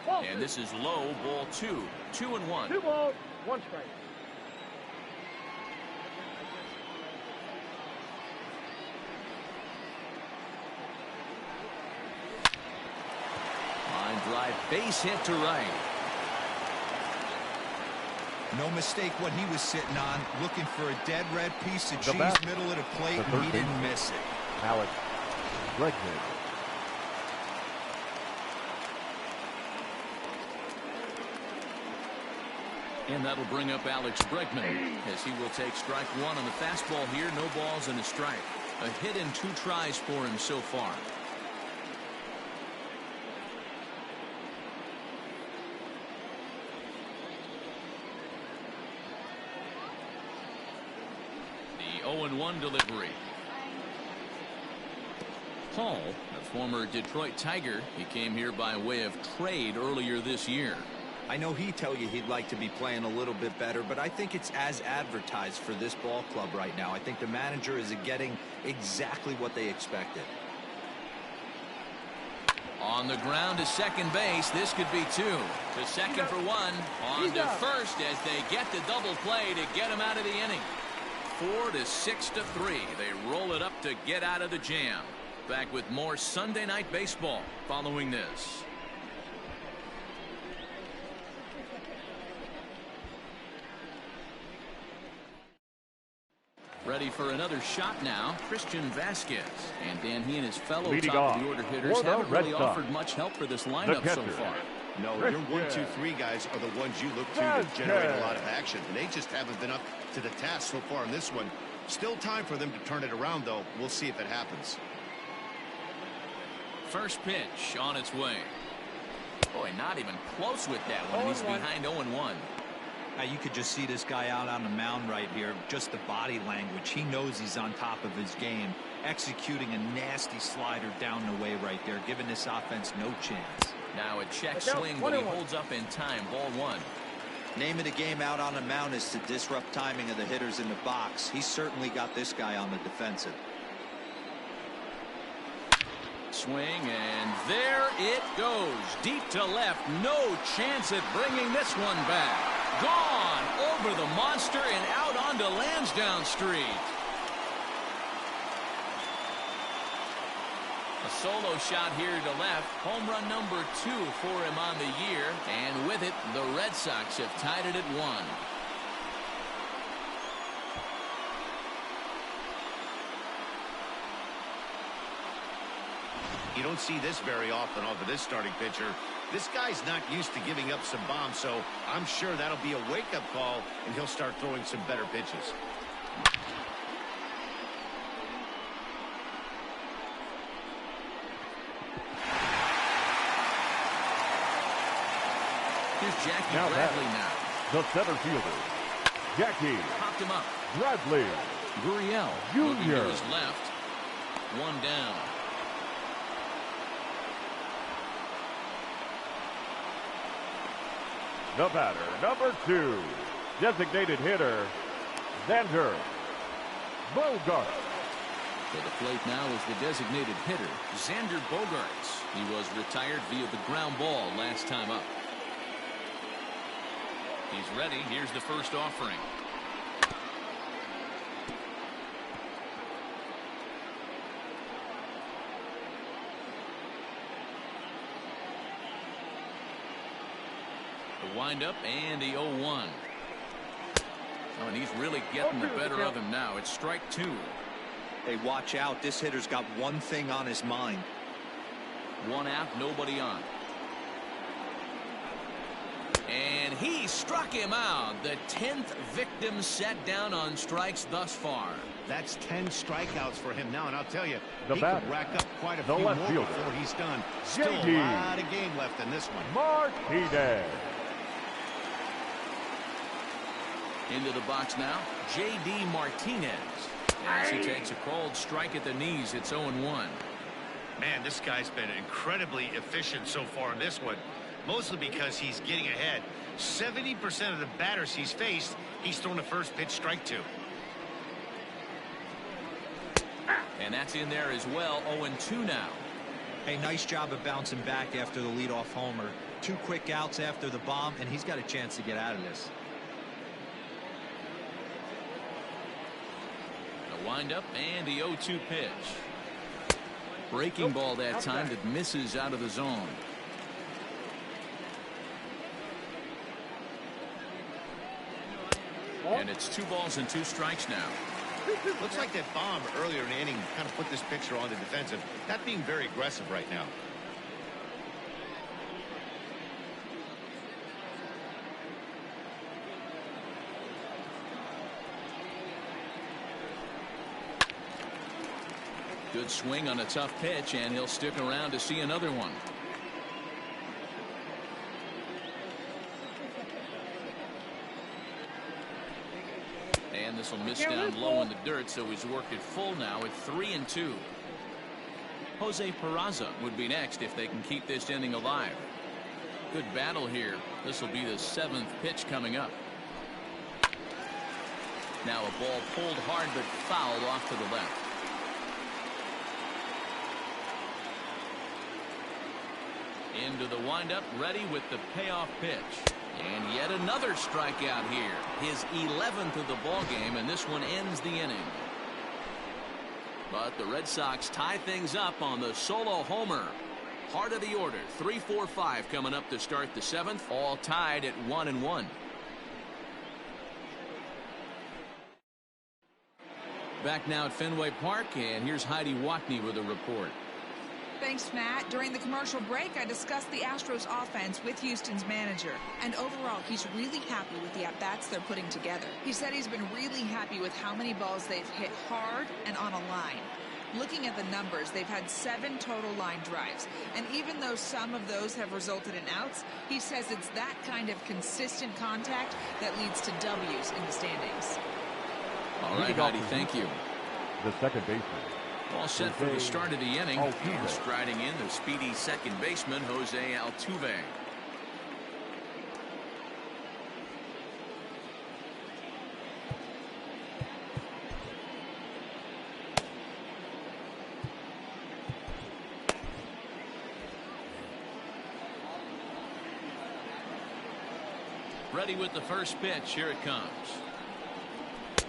And this is low, ball 2. 2 and 1. 2 balls, 1 strike. Line drive, base hit to right. No mistake what he was sitting on, looking for a dead red piece of cheese middle of the plate, and he didn't miss it. Alex Bregman. And that'll bring up Alex Bregman as he will take strike 1 on the fastball here. No balls and a strike. A hit and 2 tries for him so far. The 0-1 delivery. Hall, a former Detroit Tiger, he came here by way of trade earlier this year. I know he'd tell you he'd like to be playing a little bit better, but I think it's as advertised for this ball club right now. I think the manager is getting exactly what they expected. On the ground to second base. This could be 2. To second for 1. On to first as they get the double play to get him out of the inning. 4 to 6 to 3. They roll it up to get out of the jam. Back with more Sunday Night Baseball following this. Ready for another shot now, Christian Vasquez. And Dan, he and his fellow Leading top off of the order hitters for the haven't Red really Sox, offered much help for this lineup so far. No, your 1, 2, 3 guys are the ones you look to generate a lot of action, and they just haven't been up to the task so far in this one. Still time for them to turn it around, though. We'll see if it happens. First pitch on its way. Boy, not even close with that one. He's behind 0-1. You could just see this guy out on the mound right here. Just the body language. He knows he's on top of his game. Executing a nasty slider down the way right there, giving this offense no chance. Now a check swing, but he holds up in time. Ball 1. Name of the game out on the mound is to disrupt timing of the hitters in the box. He's certainly got this guy on the defensive. Swing, and there it goes. Deep to left. No chance at bringing this one back. Gone over the monster and out onto Lansdowne Street. A solo shot here to left. Home run number 2 for him on the year. And with it, the Red Sox have tied it at 1. You don't see this very often off of this starting pitcher. This guy's not used to giving up some bombs, so I'm sure that'll be a wake-up call, and he'll start throwing some better pitches. Here's Jackie Now Bradley now. The center fielder, Jackie Popped him up. Bradley Gurriel moving to his left. 1 down. The batter, number 2, designated hitter, Xander Bogaerts. To the plate now is the designated hitter, Xander Bogaerts. He was retired via the ground ball last time up. He's ready. Here's the first offering. The windup and the 0-1. Oh, and he's really getting the better of him now. It's strike 2. Hey, watch out. This hitter's got one thing on his mind. 1 out, nobody on. And he struck him out. The 10th victim set down on strikes thus far. That's 10 strikeouts for him now, and I'll tell you, The he batter, could rack up quite a the few more left fielder, before he's done. Still JD a lot of game left in this one. Martinez. Into the box now, J.D. Martinez. As he takes a called strike at the knees, it's 0-1. Man, this guy's been incredibly efficient so far in this one, mostly because he's getting ahead. 70% of the batters he's faced, he's thrown the first pitch strike to. And that's in there as well. 0-2 now. Hey, nice job of bouncing back after the leadoff homer. 2 quick outs after the bomb, and he's got a chance to get out of this. The windup and the 0-2 pitch. Breaking ball that time that misses out of the zone. And it's 2 balls and 2 strikes now. Looks like that bomb earlier in the inning kind of put this pitcher on the defensive. Not being very aggressive right now. Good swing on a tough pitch, and he'll stick around to see another one. And this will miss down low in the dirt, so he's worked it full now at 3-2. Jose Peraza would be next if they can keep this inning alive. Good battle here. This will be the 7th pitch coming up. Now a ball pulled hard but fouled off to the left. Into the windup, ready with the payoff pitch. And yet another strikeout here. His 11th of the ball game, and this one ends the inning. But the Red Sox tie things up on the solo homer. Heart of the order, 3, 4, 5 coming up to start the 7th, all tied at 1-1. back now at Fenway Park, and here's Heidi Watney with a report. Thanks, Matt. During the commercial break, I discussed the Astros offense with Houston's manager. And overall, he's really happy with the at-bats they're putting together. He said he's been really happy with how many balls they've hit hard and on a line. Looking at the numbers, they've had 7 total line drives. And even though some of those have resulted in outs, he says it's that kind of consistent contact that leads to W's in the standings. All right, Heidi, thank you. The second baseman. All set for the start of the inning. And striding in, the speedy second baseman, Jose Altuve. Ready with the first pitch. Here it comes.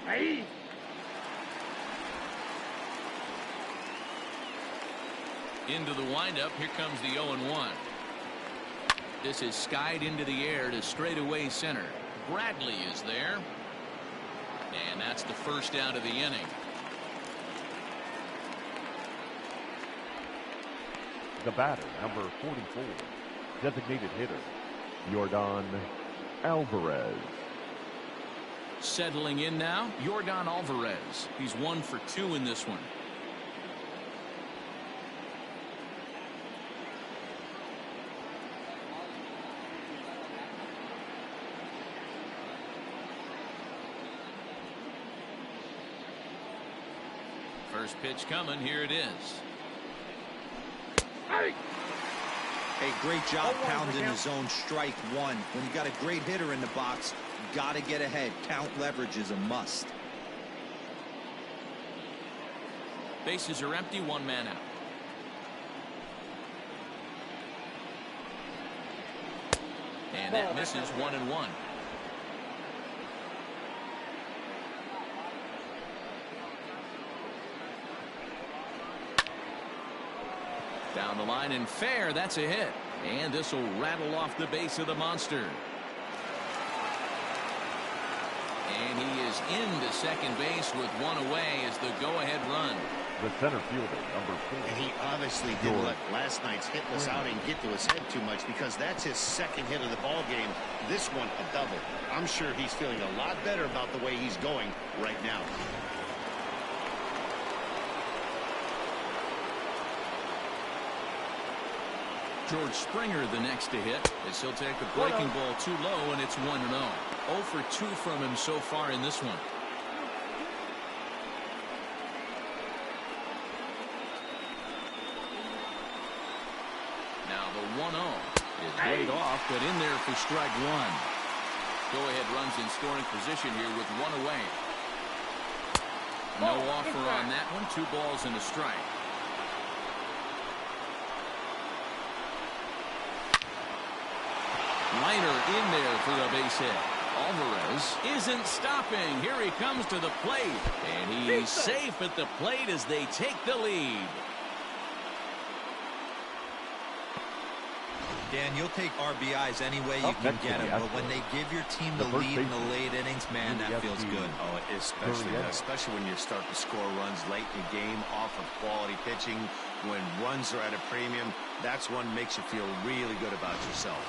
Hey. Into the windup. Here comes the 0-1. This is skied into the air to straightaway center. Bradley is there. And that's the first out of the inning. The batter, number 44, designated hitter, Yordan Alvarez. Settling in now, Yordan Alvarez. He's 1 for 2 in this one. First pitch coming. Here it is. Hey. Hey, great job pounding his own strike one. When you got a great hitter in the box, got to get ahead. Count leverage is a must. Bases are empty. 1 man out. And that misses. 1-1. Down the line and fair. That's a hit. And this will rattle off the base of the monster. And he is into second base with 1 away as the go-ahead run. The center fielder, number 4. And he obviously didn't let last night's hitless outing get to his head too much, because that's his second hit of the ball game. This one a double. I'm sure he's feeling a lot better about the way he's going right now. George Springer the next to hit as he'll take a breaking ball too low, and it's 1-0. 0 for 2 from him so far in this one. Now the 1-0 is laid off, but in there for strike 1. Go-ahead runs in scoring position here with 1 away. No offer on that one. 2 balls and a strike. Liner in there for a base hit. Alvarez isn't stopping. Here he comes to the plate. And he's safe at the plate as they take the lead. Dan, you'll take RBIs any way you can get them, but when they give your team the lead in the late innings, man, that feels good. Oh, especially when you start to score runs late in the game off of quality pitching. When runs are at a premium, that's one makes you feel really good about yourself.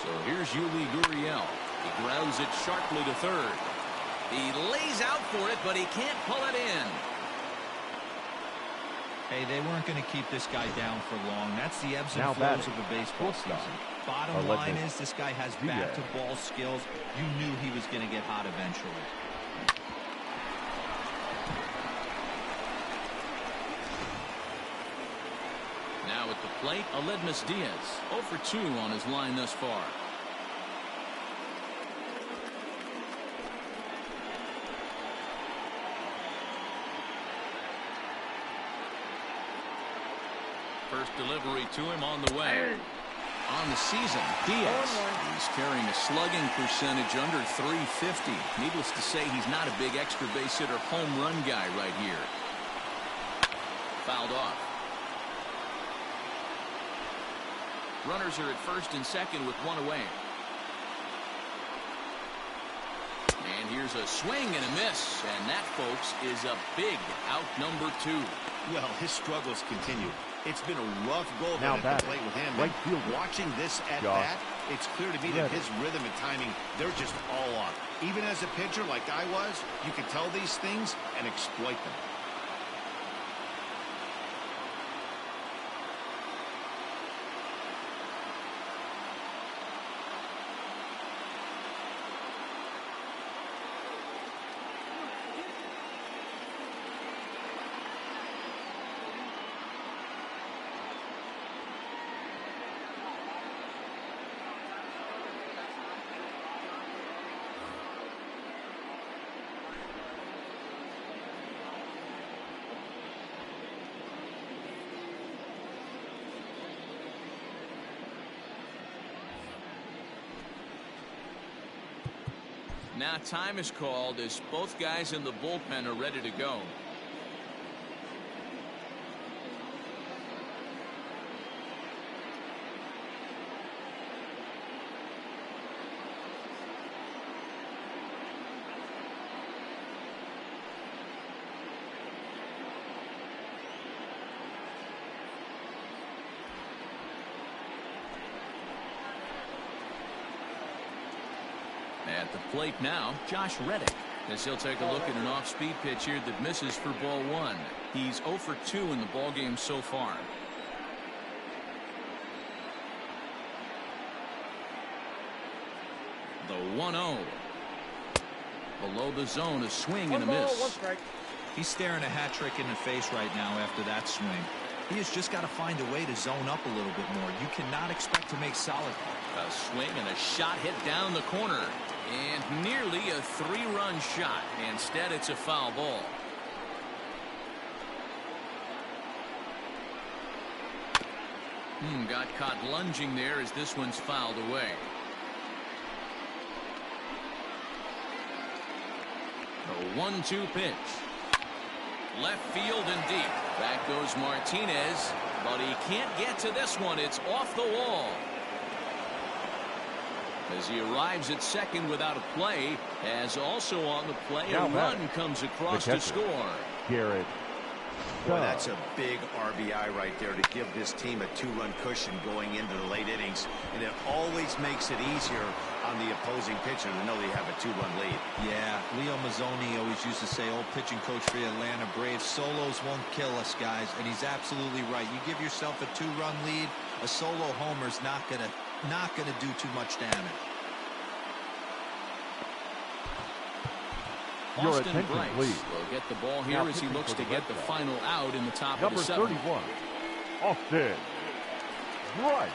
So here's Yuli Gurriel. He grounds it sharply to third. He lays out for it, but he can't pull it in. Hey, they weren't going to keep this guy down for long. That's the ebbs and flows of a baseball season. Bottom line is this guy has bat-to-ball skills. You knew he was going to get hot eventually. Now at the plate, Aledmus Diaz. 0 for 2 on his line thus far. First delivery to him on the way. On the season, Diaz. He's carrying a slugging percentage under .350. Needless to say, he's not a big extra base hitter home run guy right here. Fouled off. Runners are at first and second with 1 away. Here's a swing and a miss, and that, folks, is a big out number 2. Well, his struggles continue. It's been a rough go Now at the plate with him. Right fielder. Watching this at bat, it's clear to me that his rhythm and timing, they're just all off. Even as a pitcher like I was, you can tell these things and exploit them. Now time is called as both guys in the bullpen are ready to go. At the plate now, Josh Reddick, as he'll take a look at an off-speed pitch here that misses for ball 1. He's 0 for 2 in the ballgame so far. The 1-0. Below the zone, a swing and a miss. He's staring a hat trick in the face right now after that swing. He has just got to find a way to zone up a little bit more. You cannot expect to make solid. A swing and a shot hit down the corner. And nearly a 3-run shot. Instead, it's a foul ball. Got caught lunging there as this one's fouled away. The 1-2 pitch. Left field and deep. Back goes Martinez, but he can't get to this one. It's off the wall. As he arrives at second without a play, as also on the play, a run comes across to score. Garrett. Well, that's a big RBI right there to give this team a 2-run cushion going into the late innings. And it always makes it easier on the opposing pitcher to know they have a 2-run lead. Yeah, Leo Mazzoni always used to say, old pitching coach for the Atlanta Braves, solos won't kill us, guys. And he's absolutely right. You give yourself a 2-run lead, a solo homer's not gonna do too much damage. Austin Bryce will get the ball here as he looks to get the final out in the top of the 7th. Number 31, Austin Bryce.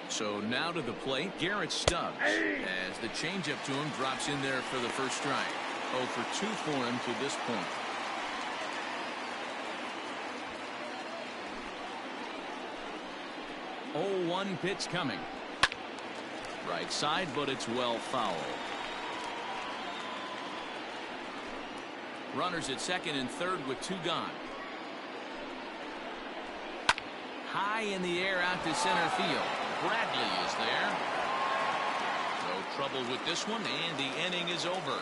So now to the plate, Garrett Stubbs, as the changeup to him drops in there for the first strike. 0 for 2 for him to this point. Oh, 1 pitch coming. Right side, but it's well foul. Runners at second and third with 2 gone. High in the air out to center field. Bradley is there. No trouble with this one, and the inning is over.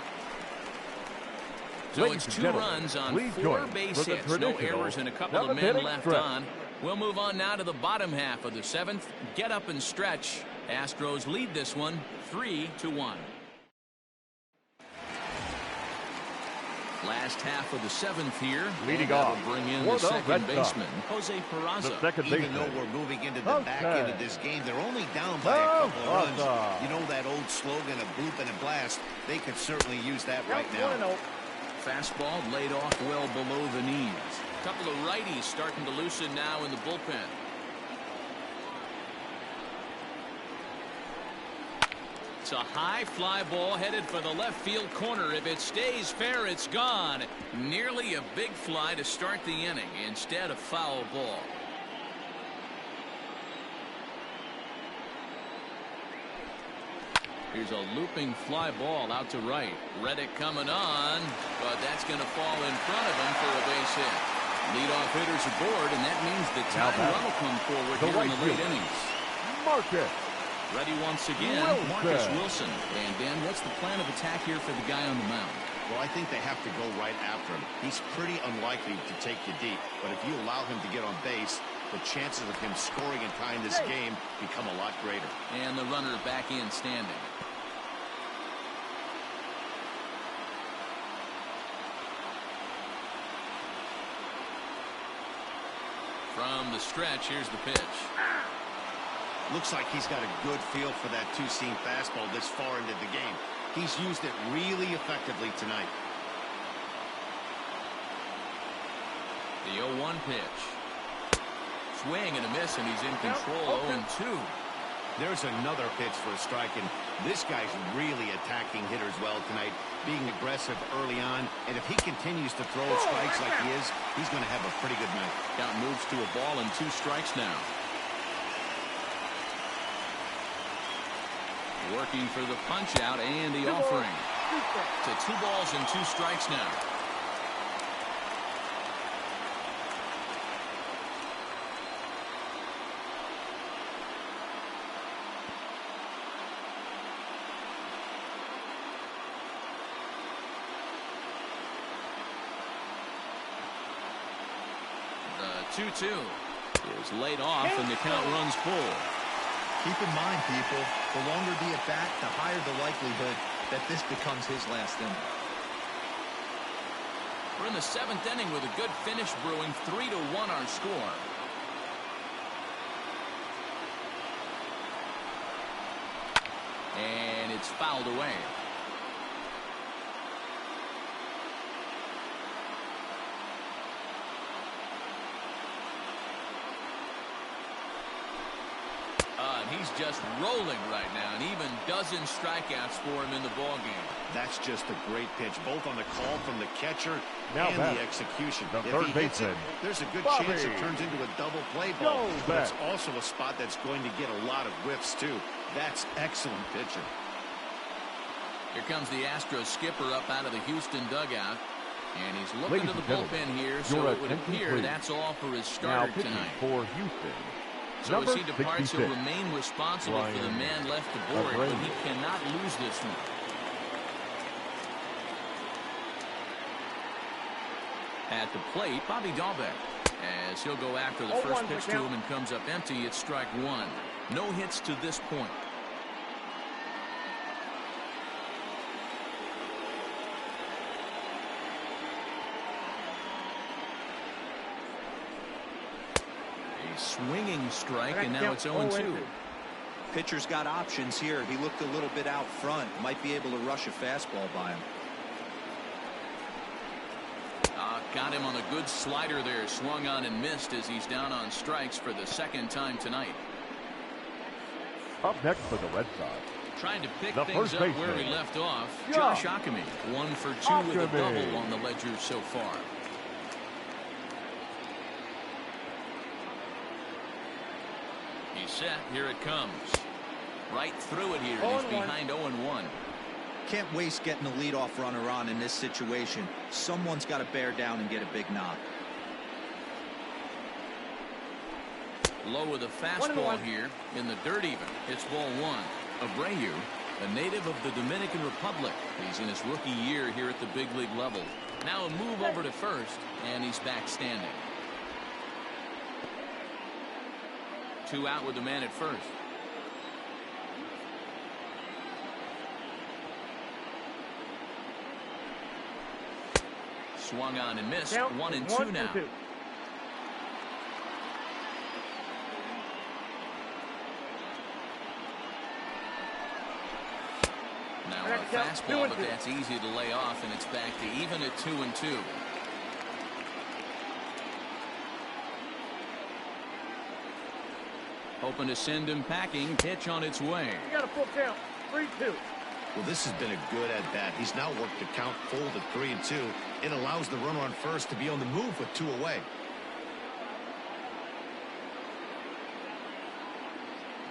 So it's 2 runs on 4 base hits, no errors, and a couple of men left on. We'll move on now to the bottom half of the 7th. Get up and stretch. Astros lead this one 3-1. Last half of the 7th here. Leading off, bring in the second baseman, Jose Peraza. Even though we're moving into the back end of this game, they're only down by a couple of runs. You know that old slogan, a boop and a blast? They could certainly use that right now. Fastball laid off well below the knees. A couple of righties starting to loosen now in the bullpen. It's a high fly ball headed for the left field corner. If it stays fair, it's gone. Nearly a big fly to start the inning. Instead, a foul ball. Here's a looping fly ball out to right. Reddick coming on, but that's going to fall in front of him for a base hit. Leadoff hitters aboard, and that means the tying run will come forward here in the late innings. Marcus. Ready once again, Marcus Wilson. And Dan, what's the plan of attack here for the guy on the mound? Well, I think they have to go right after him. He's pretty unlikely to take you deep, but if you allow him to get on base, the chances of him scoring and tying this game become a lot greater. And the runner back in standing. From the stretch, here's the pitch. Looks like he's got a good feel for that two-seam fastball this far into the game. He's used it really effectively tonight. The 0-1 pitch. Swing and a miss, and he's in control. 0-2. There's another pitch for a strike, and this guy's really attacking hitters well tonight, being aggressive early on, and if he continues to throw strikes like he is, he's going to have a pretty good night. Count moves to a ball and 2 strikes now. Working for the punch out and the offering. To 2 balls and 2 strikes now. The 2-2 is laid off and the count runs full. Keep in mind, people, the longer the at-bat, the higher the likelihood that this becomes his last inning. We're in the 7th inning with a good finish brewing. 3-1 our score. And it's fouled away. He's just rolling right now, and even dozen strikeouts for him in the ballgame. That's just a great pitch, both on the call from the catcher now and the execution. The if third he hits it, baseman, there's a good Bobby. chance it turns into a double play ball. But it's also a spot that's going to get a lot of whiffs, too. That's excellent pitching. Here comes the Astros skipper up out of the Houston dugout. And he's looking to the bullpen here, so it would appear that's all for his starter tonight. For Houston. So as he departs, he'll remain responsible for the man left aboard, but he cannot lose this one. At the plate, Bobby Dahlbeck, as he'll go after the first pitch to him and comes up empty. It's strike 1. No hits to this point. Swinging strike, and now it's 0-2. Pitcher's got options here. He looked a little bit out front. Might be able to rush a fastball by him. Got him on a good slider there. Swung on and missed as he's down on strikes for the 2nd time tonight. Up next for the Red Sox. Trying to pick things up where he left off. Josh Ockamy, 1 for 2 with a double on the ledger so far. He's set. Here it comes. Right through it here. And he's behind 0-1. Can't waste getting a leadoff runner on in this situation. Someone's got to bear down and get a big knock. Low with a fastball here in the dirt even. It's ball 1. Abreu, a native of the Dominican Republic. He's in his rookie year here at the big league level. Now a move over to first, and he's back standing. 2 out with the man at first. Swung on and missed. 1-2 now. Now a fastball, but that's easy to lay off, and it's back to even at 2-2. Hoping to send him packing. Pitch on its way. You got a full count. 3-2. Well, this has been a good at-bat. He's now worked the count full to 3-2. It allows the runner on first to be on the move with 2 away.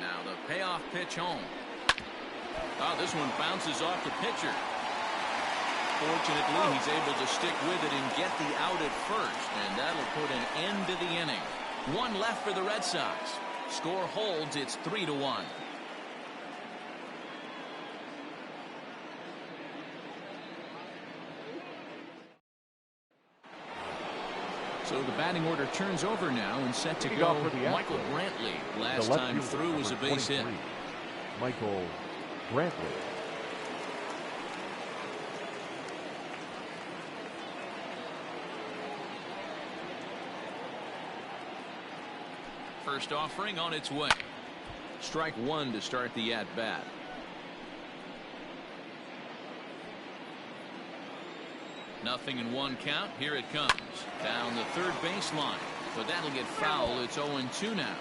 Now the payoff pitch home. Oh, this one bounces off the pitcher. Fortunately, he's able to stick with it and get the out at first, and that'll put an end to the inning. 1 left for the Red Sox. Score holds. It's 3-1. So the batting order turns over now and set to go. Michael Brantley, last time through, was a base hit. Michael Brantley. First offering on its way. Strike 1 to start the at-bat. Nothing in 1 count. Here it comes. Down the third baseline. But that'll get foul. It's 0-2 now.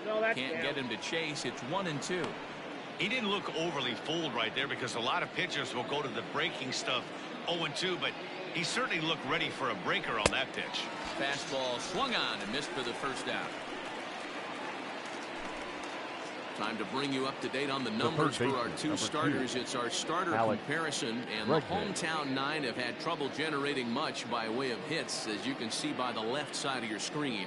No, that's Can't get him to chase. It's 1-2. He didn't look overly fooled right there because a lot of pitchers will go to the breaking stuff 0-2, but he certainly looked ready for a breaker on that pitch. Fastball swung on and missed for the first out. Time to bring you up to date on the numbers for our 2 starters. It's our starter comparison, and the hometown 9 have had trouble generating much by way of hits, as you can see by the left side of your screen.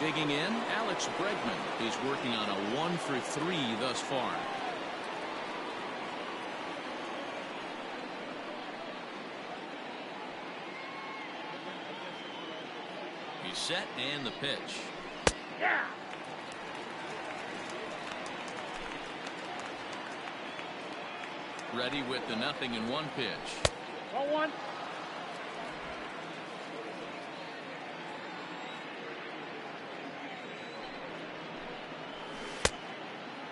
Digging in, Alex Bregman. He's working on a 1 for 3 thus far. He's set, and the pitch. Yeah. Ready with the 0-1 pitch. 0-1.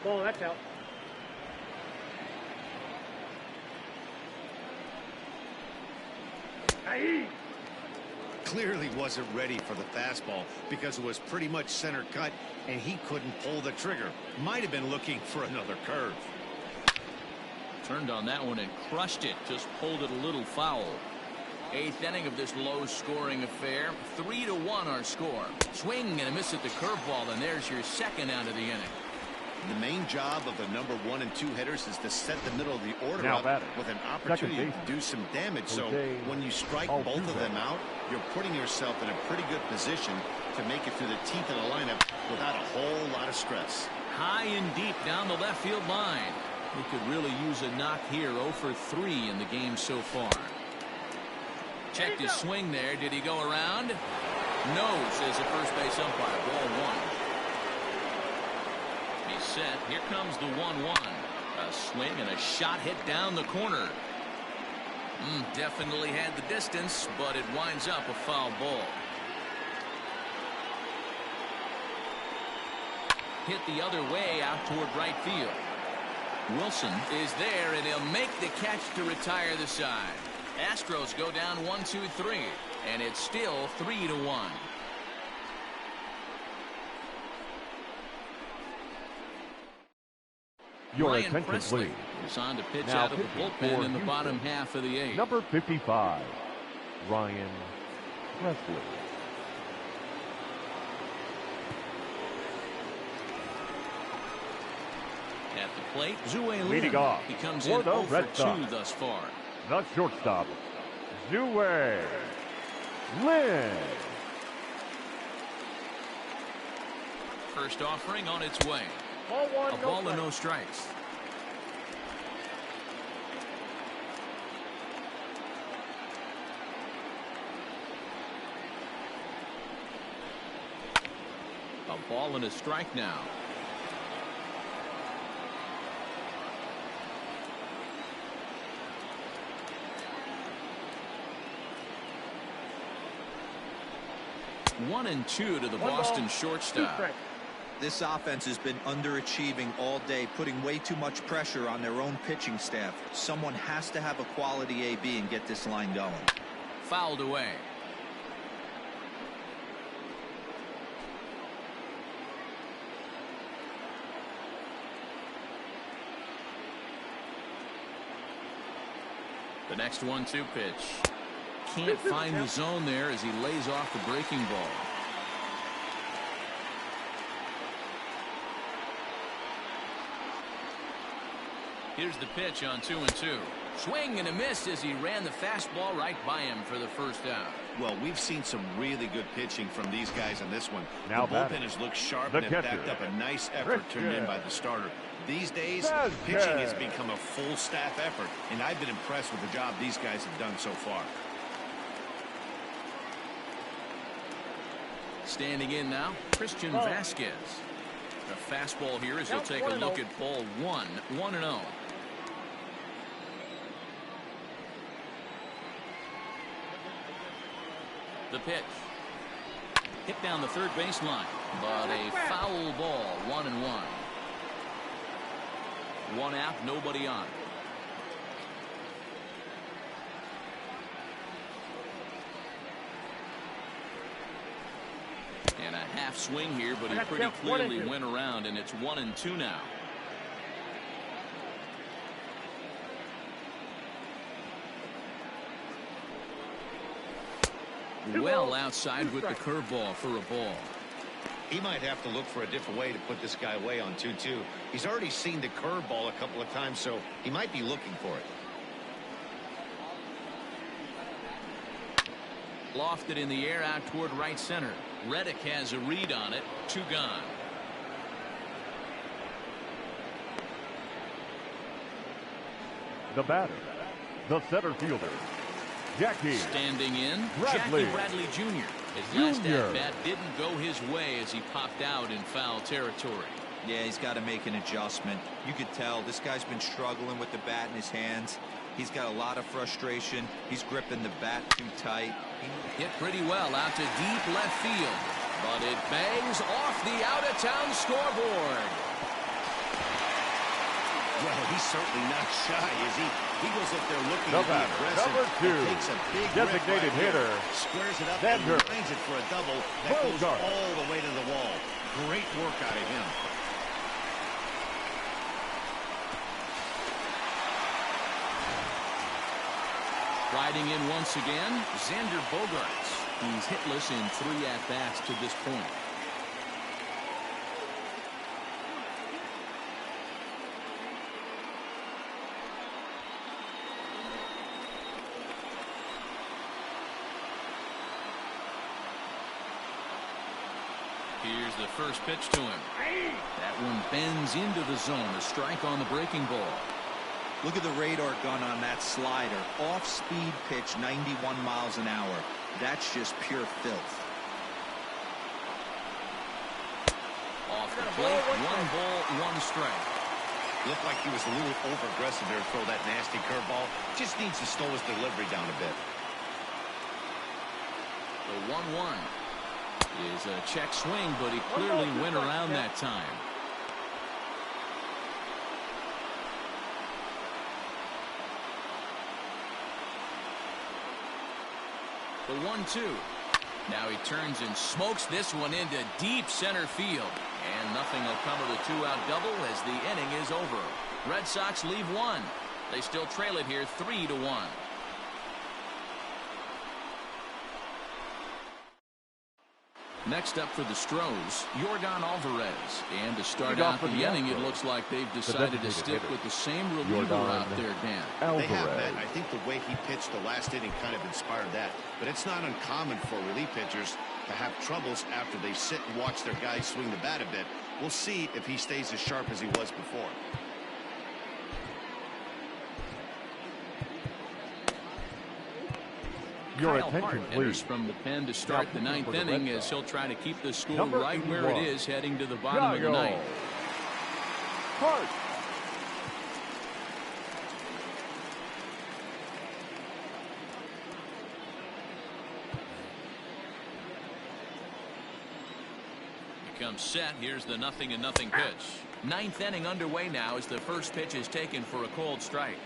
Ball, that's out. Aye. Clearly wasn't ready for the fastball because it was pretty much center cut and he couldn't pull the trigger. Might have been looking for another curve. Turned on that one and crushed it. Just pulled it a little foul. 8th inning of this low-scoring affair. 3-1 our score. Swing and a miss at the curveball, and there's your second out of the inning. The main job of the number 1 and 2 hitters is to set the middle of the order now up with an opportunity to do some damage. So when you strike both of them out, you're putting yourself in a pretty good position to make it through the teeth of the lineup without a whole lot of stress. High and deep down the left field line. He could really use a knock here. 0 for 3 in the game so far. Checked his swing there. Did he go around? No, says the first base umpire. Ball 1. He's set. Here comes the 1-1. A swing and a shot hit down the corner. Definitely had the distance, but it winds up a foul ball. Hit the other way out toward right field. Wilson is there, and he'll make the catch to retire the side. Astros go down 1-2-3, and it's still 3-1. Your Ryan attention, Presley please. is on to pitch Now out of the bullpen in the bottom half of the 8th. Number 55, Ryan Presley. At the plate, Zue Leading Lin. off He comes for in the 0 for Red 2 Sox. thus far. The shortstop, Zue Lin. First offering on its way. Ball 1, A ball and no strikes. A ball and a strike now. One and 2 to the Boston shortstop. This offense has been underachieving all day, putting way too much pressure on their own pitching staff. Someone has to have a quality AB and get this line going. Fouled away. The next 1-2 pitch. Can't find the zone there as he lays off the breaking ball. Here's the pitch on 2-2. Swing and a miss as he ran the fastball right by him for the first out. Well, we've seen some really good pitching from these guys on this one. Now the bullpen has looked sharp and have backed up a nice effort turned in by the starter. These days, pitching has become a full staff effort, and I've been impressed with the job these guys have done so far. Standing in now, Christian Vasquez. A fastball here as he'll take a look at ball 1, 1-0. The pitch. Hit down the third baseline, but a foul ball, 1-1. One out, nobody on. And a half swing here, but he pretty clearly went around, and it's 1-2 now. Well outside with the curveball for a ball. He might have to look for a different way to put this guy away on 2-2. He's already seen the curveball a couple of times, so he might be looking for it. Lofted in the air out toward right center. Reddick has a read on it. 2 gone. The batter, the center fielder, Jackie. Standing in, Bradley. Jackie Bradley Jr. His last at-bat didn't go his way as he popped out in foul territory. Yeah, he's got to make an adjustment. You could tell this guy's been struggling with the bat in his hands. He's got a lot of frustration. He's gripping the bat too tight. Hit pretty well out to deep left field, but it bangs off the out-of-town scoreboard. Well, he's certainly not shy, is he? He goes up there looking to be aggressive. Number 2, takes a big designated hitter, squares it up and lines it for a double that goes all the way to the wall. Great work out of him. Riding in once again, Xander Bogaerts. He's hitless in 3 at-bats to this point. Here's the first pitch to him. That one bends into the zone. A strike on the breaking ball. Look at the radar gun on that slider. Off-speed pitch, 91 miles an hour. That's just pure filth. Off the plate, 1 ball, 1 strike. Looked like he was a little over-aggressive there to throw that nasty curveball. Just needs to slow his delivery down a bit. The 1-1 is a check swing, but he clearly went around that time. The 1-2. Now he turns and smokes this one into deep center field. And nothing will come of the 2-out double as the inning is over. Red Sox leave 1. They still trail it here 3-1. Next up for the Stros, Yordan Alvarez. And to start out the inning, it looks like they've decided to stick with the same reliever out there, Dan. They have, Matt. I think the way he pitched the last inning kind of inspired that. But it's not uncommon for relief pitchers to have troubles after they sit and watch their guys swing the bat a bit. We'll see if he stays as sharp as he was before. Your Kyle attention, Hart please. enters from the pen to start the 9th inning as he'll try to keep the score right where it is heading to the bottom of the 9th. Hart. He comes set. Here's the 0-0 pitch. 9th inning underway now as the first pitch is taken for a cold strike.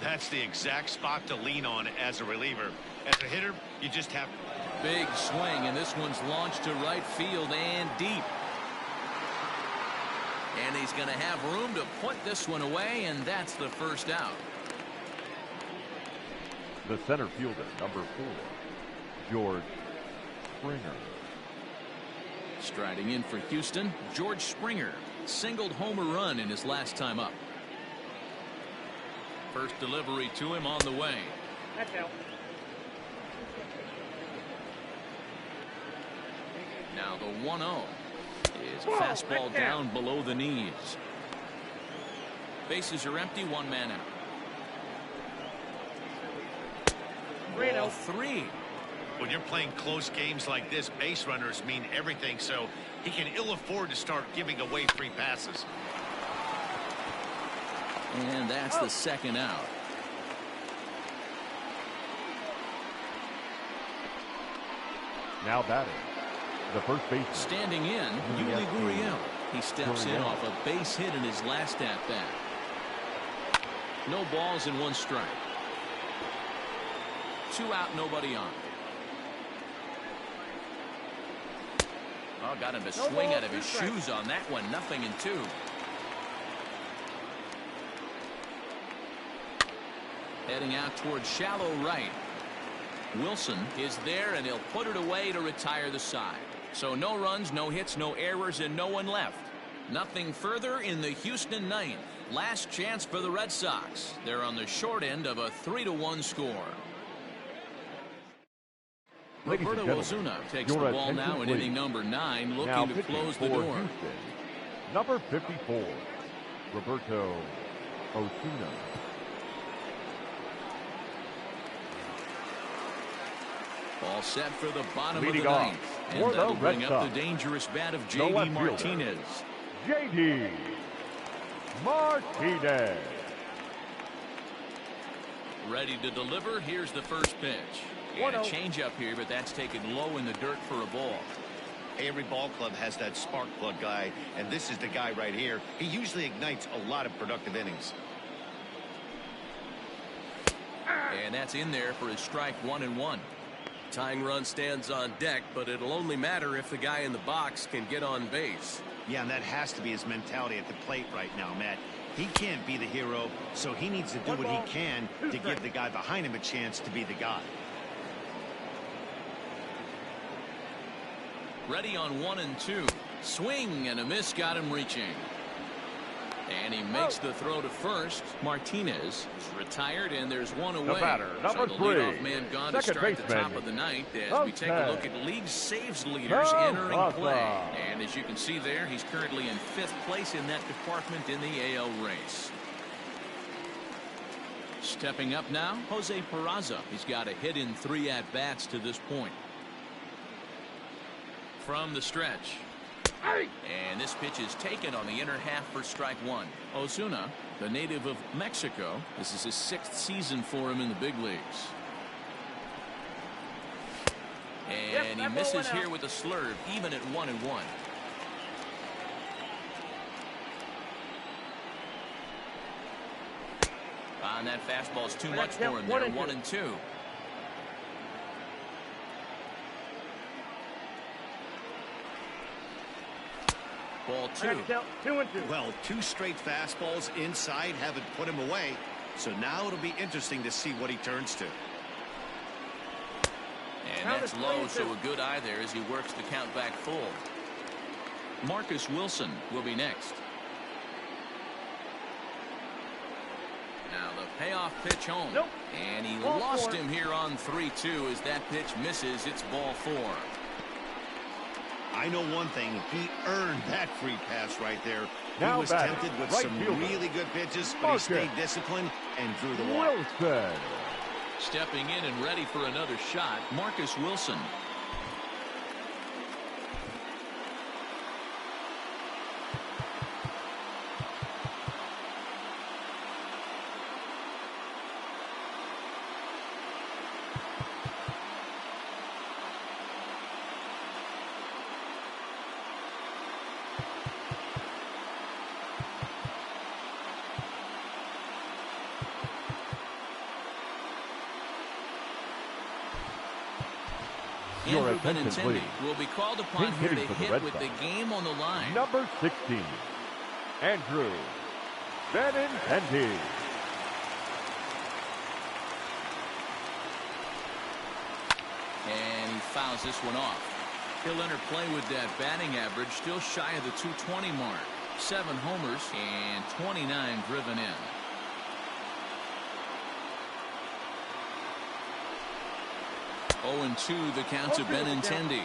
That's the exact spot to lean on as a reliever. As a hitter, you just have... Big swing, and this one's launched to right field and deep. And he's going to have room to put this one away, and that's the first out. The center fielder, number 4, George Springer. Striding in for Houston, George Springer singled home a run in his last time up. First delivery to him on the way. That's out. Now the 1-0 is a fastball down below the knees. Bases are empty, one man out. Ball 3. When you're playing close games like this, base runners mean everything, so he can ill afford to start giving away free passes. And that's the second out. Now batting, the first baseman. Standing in, Yuli Gurriel. He steps in off a base hit in his last at-bat. No balls and 1 strike. 2 out, nobody on. Oh, got him to swing out of his shoes on that one. 0-2. Heading out towards shallow right. Wilson is there, and he'll put it away to retire the side. So no runs, no hits, no errors, and no one left. Nothing further in the Houston 9th. Last chance for the Red Sox. They're on the short end of a 3-1 score. Roberto Osuna takes the ball now in inning number 9, looking to close the door. Houston, number 54, Roberto Osuna. All set for the bottom Leading of the 9th. And for that'll the bring Red up Sox, the dangerous bat of the J.D. left Martinez. J.D. Martinez. Ready to deliver. Here's the first pitch. And a changeup here, but that's taken low in the dirt for a ball. Every ball club has that spark plug guy, and this is the guy right here. He usually ignites a lot of productive innings. And that's in there for his strike 1-1. Tying run stands on deck, but it'll only matter if the guy in the box can get on base. Yeah, and that has to be his mentality at the plate right now, Matt. He can't be the hero, so he needs to do what he can to give the guy behind him a chance to be the guy. Ready on 1-2. Swing and a miss, got him reaching. And he makes the throw to first. Martinez is retired, and there's one away. The batter, number so the 3, leadoff man gone to start the top of the 9th as we take a look at league saves leaders entering play. And as you can see there, he's currently in 5th place in that department in the AL race. Stepping up now, Jose Peraza. He's got a hit in 3 at-bats to this point. From the stretch. And this pitch is taken on the inner half for strike 1. Osuna, the native of Mexico. This is his 6th season for him in the big leagues. And he misses here with a slurve, even at 1-1. And that fastball's too much for him there, 1-2. Ball 2. 2-2. Well, 2 straight fastballs inside haven't put him away, so now it'll be interesting to see what he turns to. And that's low, so a good eye there as he works the count back full. Marcus Wilson will be next. Now the payoff pitch home. And he lost him here on 3-2 as that pitch misses. It's ball 4. I know one thing, he earned that free pass right there. Now he was tempted with right some fielder, really good pitches, but he stayed disciplined and drew the walk. Wilson. Stepping in and ready for another shot, Marcus Wilson. Your Andrew attention, Benintendi please. will be called upon here to hit with the game on the line. Number 16, Andrew Benintendi. fouls this one off. He'll enter play with that batting average still shy of the 220 mark. 7 homers and 29 driven in. Oh, 2 the count to Benintendi.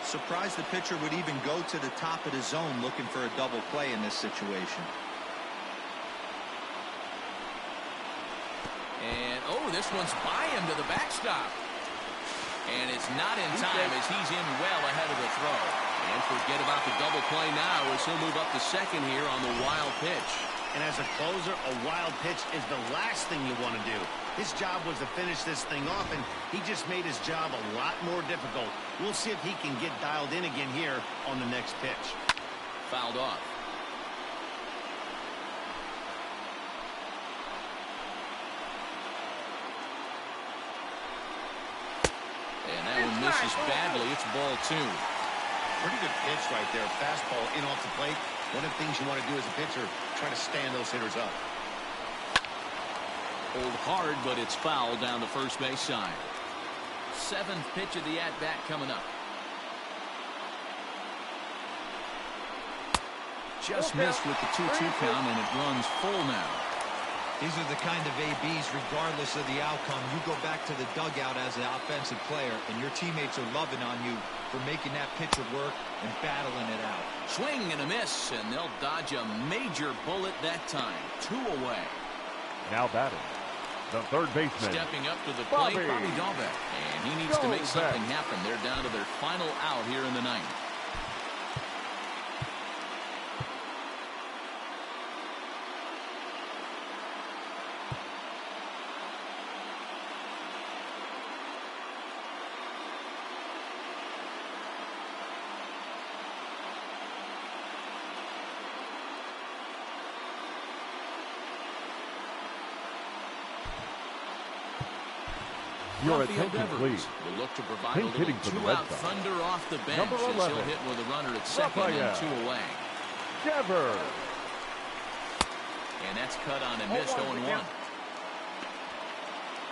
Surprised the pitcher would even go to the top of the zone looking for a double play in this situation. And, oh, this one's by him to the backstop. And it's not in time as he's in well ahead of the throw. And forget about the double play now as he'll move up to second here on the wild pitch. And as a closer, a wild pitch is the last thing you want to do. His job was to finish this thing off, and he just made his job a lot more difficult. We'll see if he can get dialed in again here on the next pitch. Fouled off. And that one misses badly. It's ball 2. Pretty good pitch right there. Fastball in off the plate. One of the things you want to do as a pitcher, try to stand those hitters up. Hold hard, but it's fouled down the first base side. 7th pitch of the at-bat coming up. Just missed with the 2-2 count, and it runs full now. These are the kind of ABs, regardless of the outcome. You go back to the dugout as an offensive player, and your teammates are loving on you for making that pitcher work and battling it out. Swing and a miss, and they'll dodge a major bullet that time. 2 away. Now batting, the third baseman. Stepping up to the plate, Bobby Dalbec. And he needs to make something happen. They're down to their final out here in the 9th. Your attention, please. Will look to provide Pink a little hitting for the Red two-out Sox. thunder off the bench Number as 11. he'll hit with a runner at second and 2 away. Devers. And that's cut on and missed. 0-1.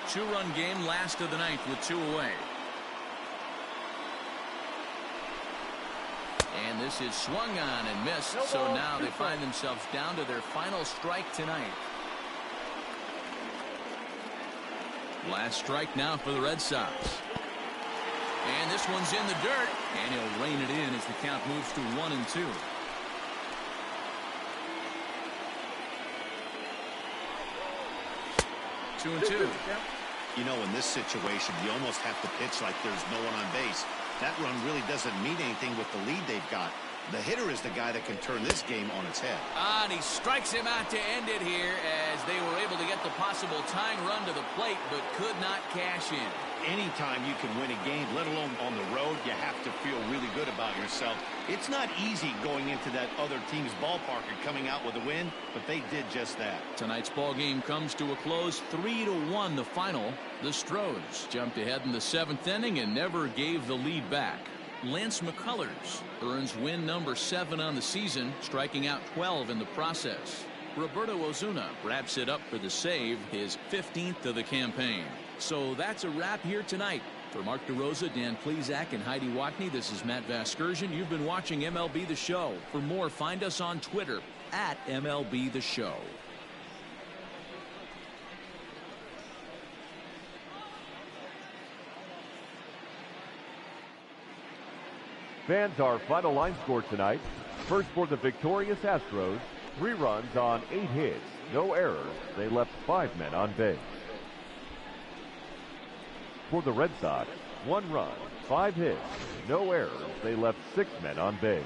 2-run game, last of the 9th with 2 away. And this is swung on and missed. So now they find themselves down to their final strike tonight. Last strike now for the Red Sox. And this one's in the dirt. And he'll rein it in as the count moves to 1-2. Two and 2. You know, in this situation, you almost have to pitch like there's no one on base. That run really doesn't mean anything with the lead they've got. The hitter is the guy that can turn this game on its head. And he strikes him out to end it here as they were able to get the possible tying run to the plate but could not cash in. Anytime you can win a game, let alone on the road, you have to feel really good about yourself. It's not easy going into that other team's ballpark and coming out with a win, but they did just that. Tonight's ball game comes to a close, 3-1 the final. The Stros jumped ahead in the 7th inning and never gave the lead back. Lance McCullers earns win number 7 on the season, striking out 12 in the process. Roberto Ozuna wraps it up for the save, his 15th of the campaign. So that's a wrap here tonight. For Mark DeRosa, Dan Plesac, and Heidi Watney, this is Matt Vasgersian. You've been watching MLB The Show. For more, find us on Twitter at MLB The Show. Fans, our final line score tonight. First for the victorious Astros, 3 runs on 8 hits, no errors. They left 5 men on base. For the Red Sox, 1 run, 5 hits, no errors. They left 6 men on base.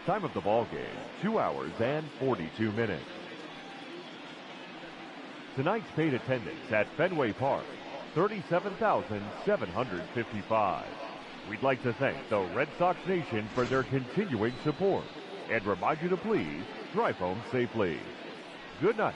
Time of the ball game, 2 hours and 42 minutes. Tonight's paid attendance at Fenway Park, 37,755. We'd like to thank the Red Sox Nation for their continuing support and remind you to please drive home safely. Good night.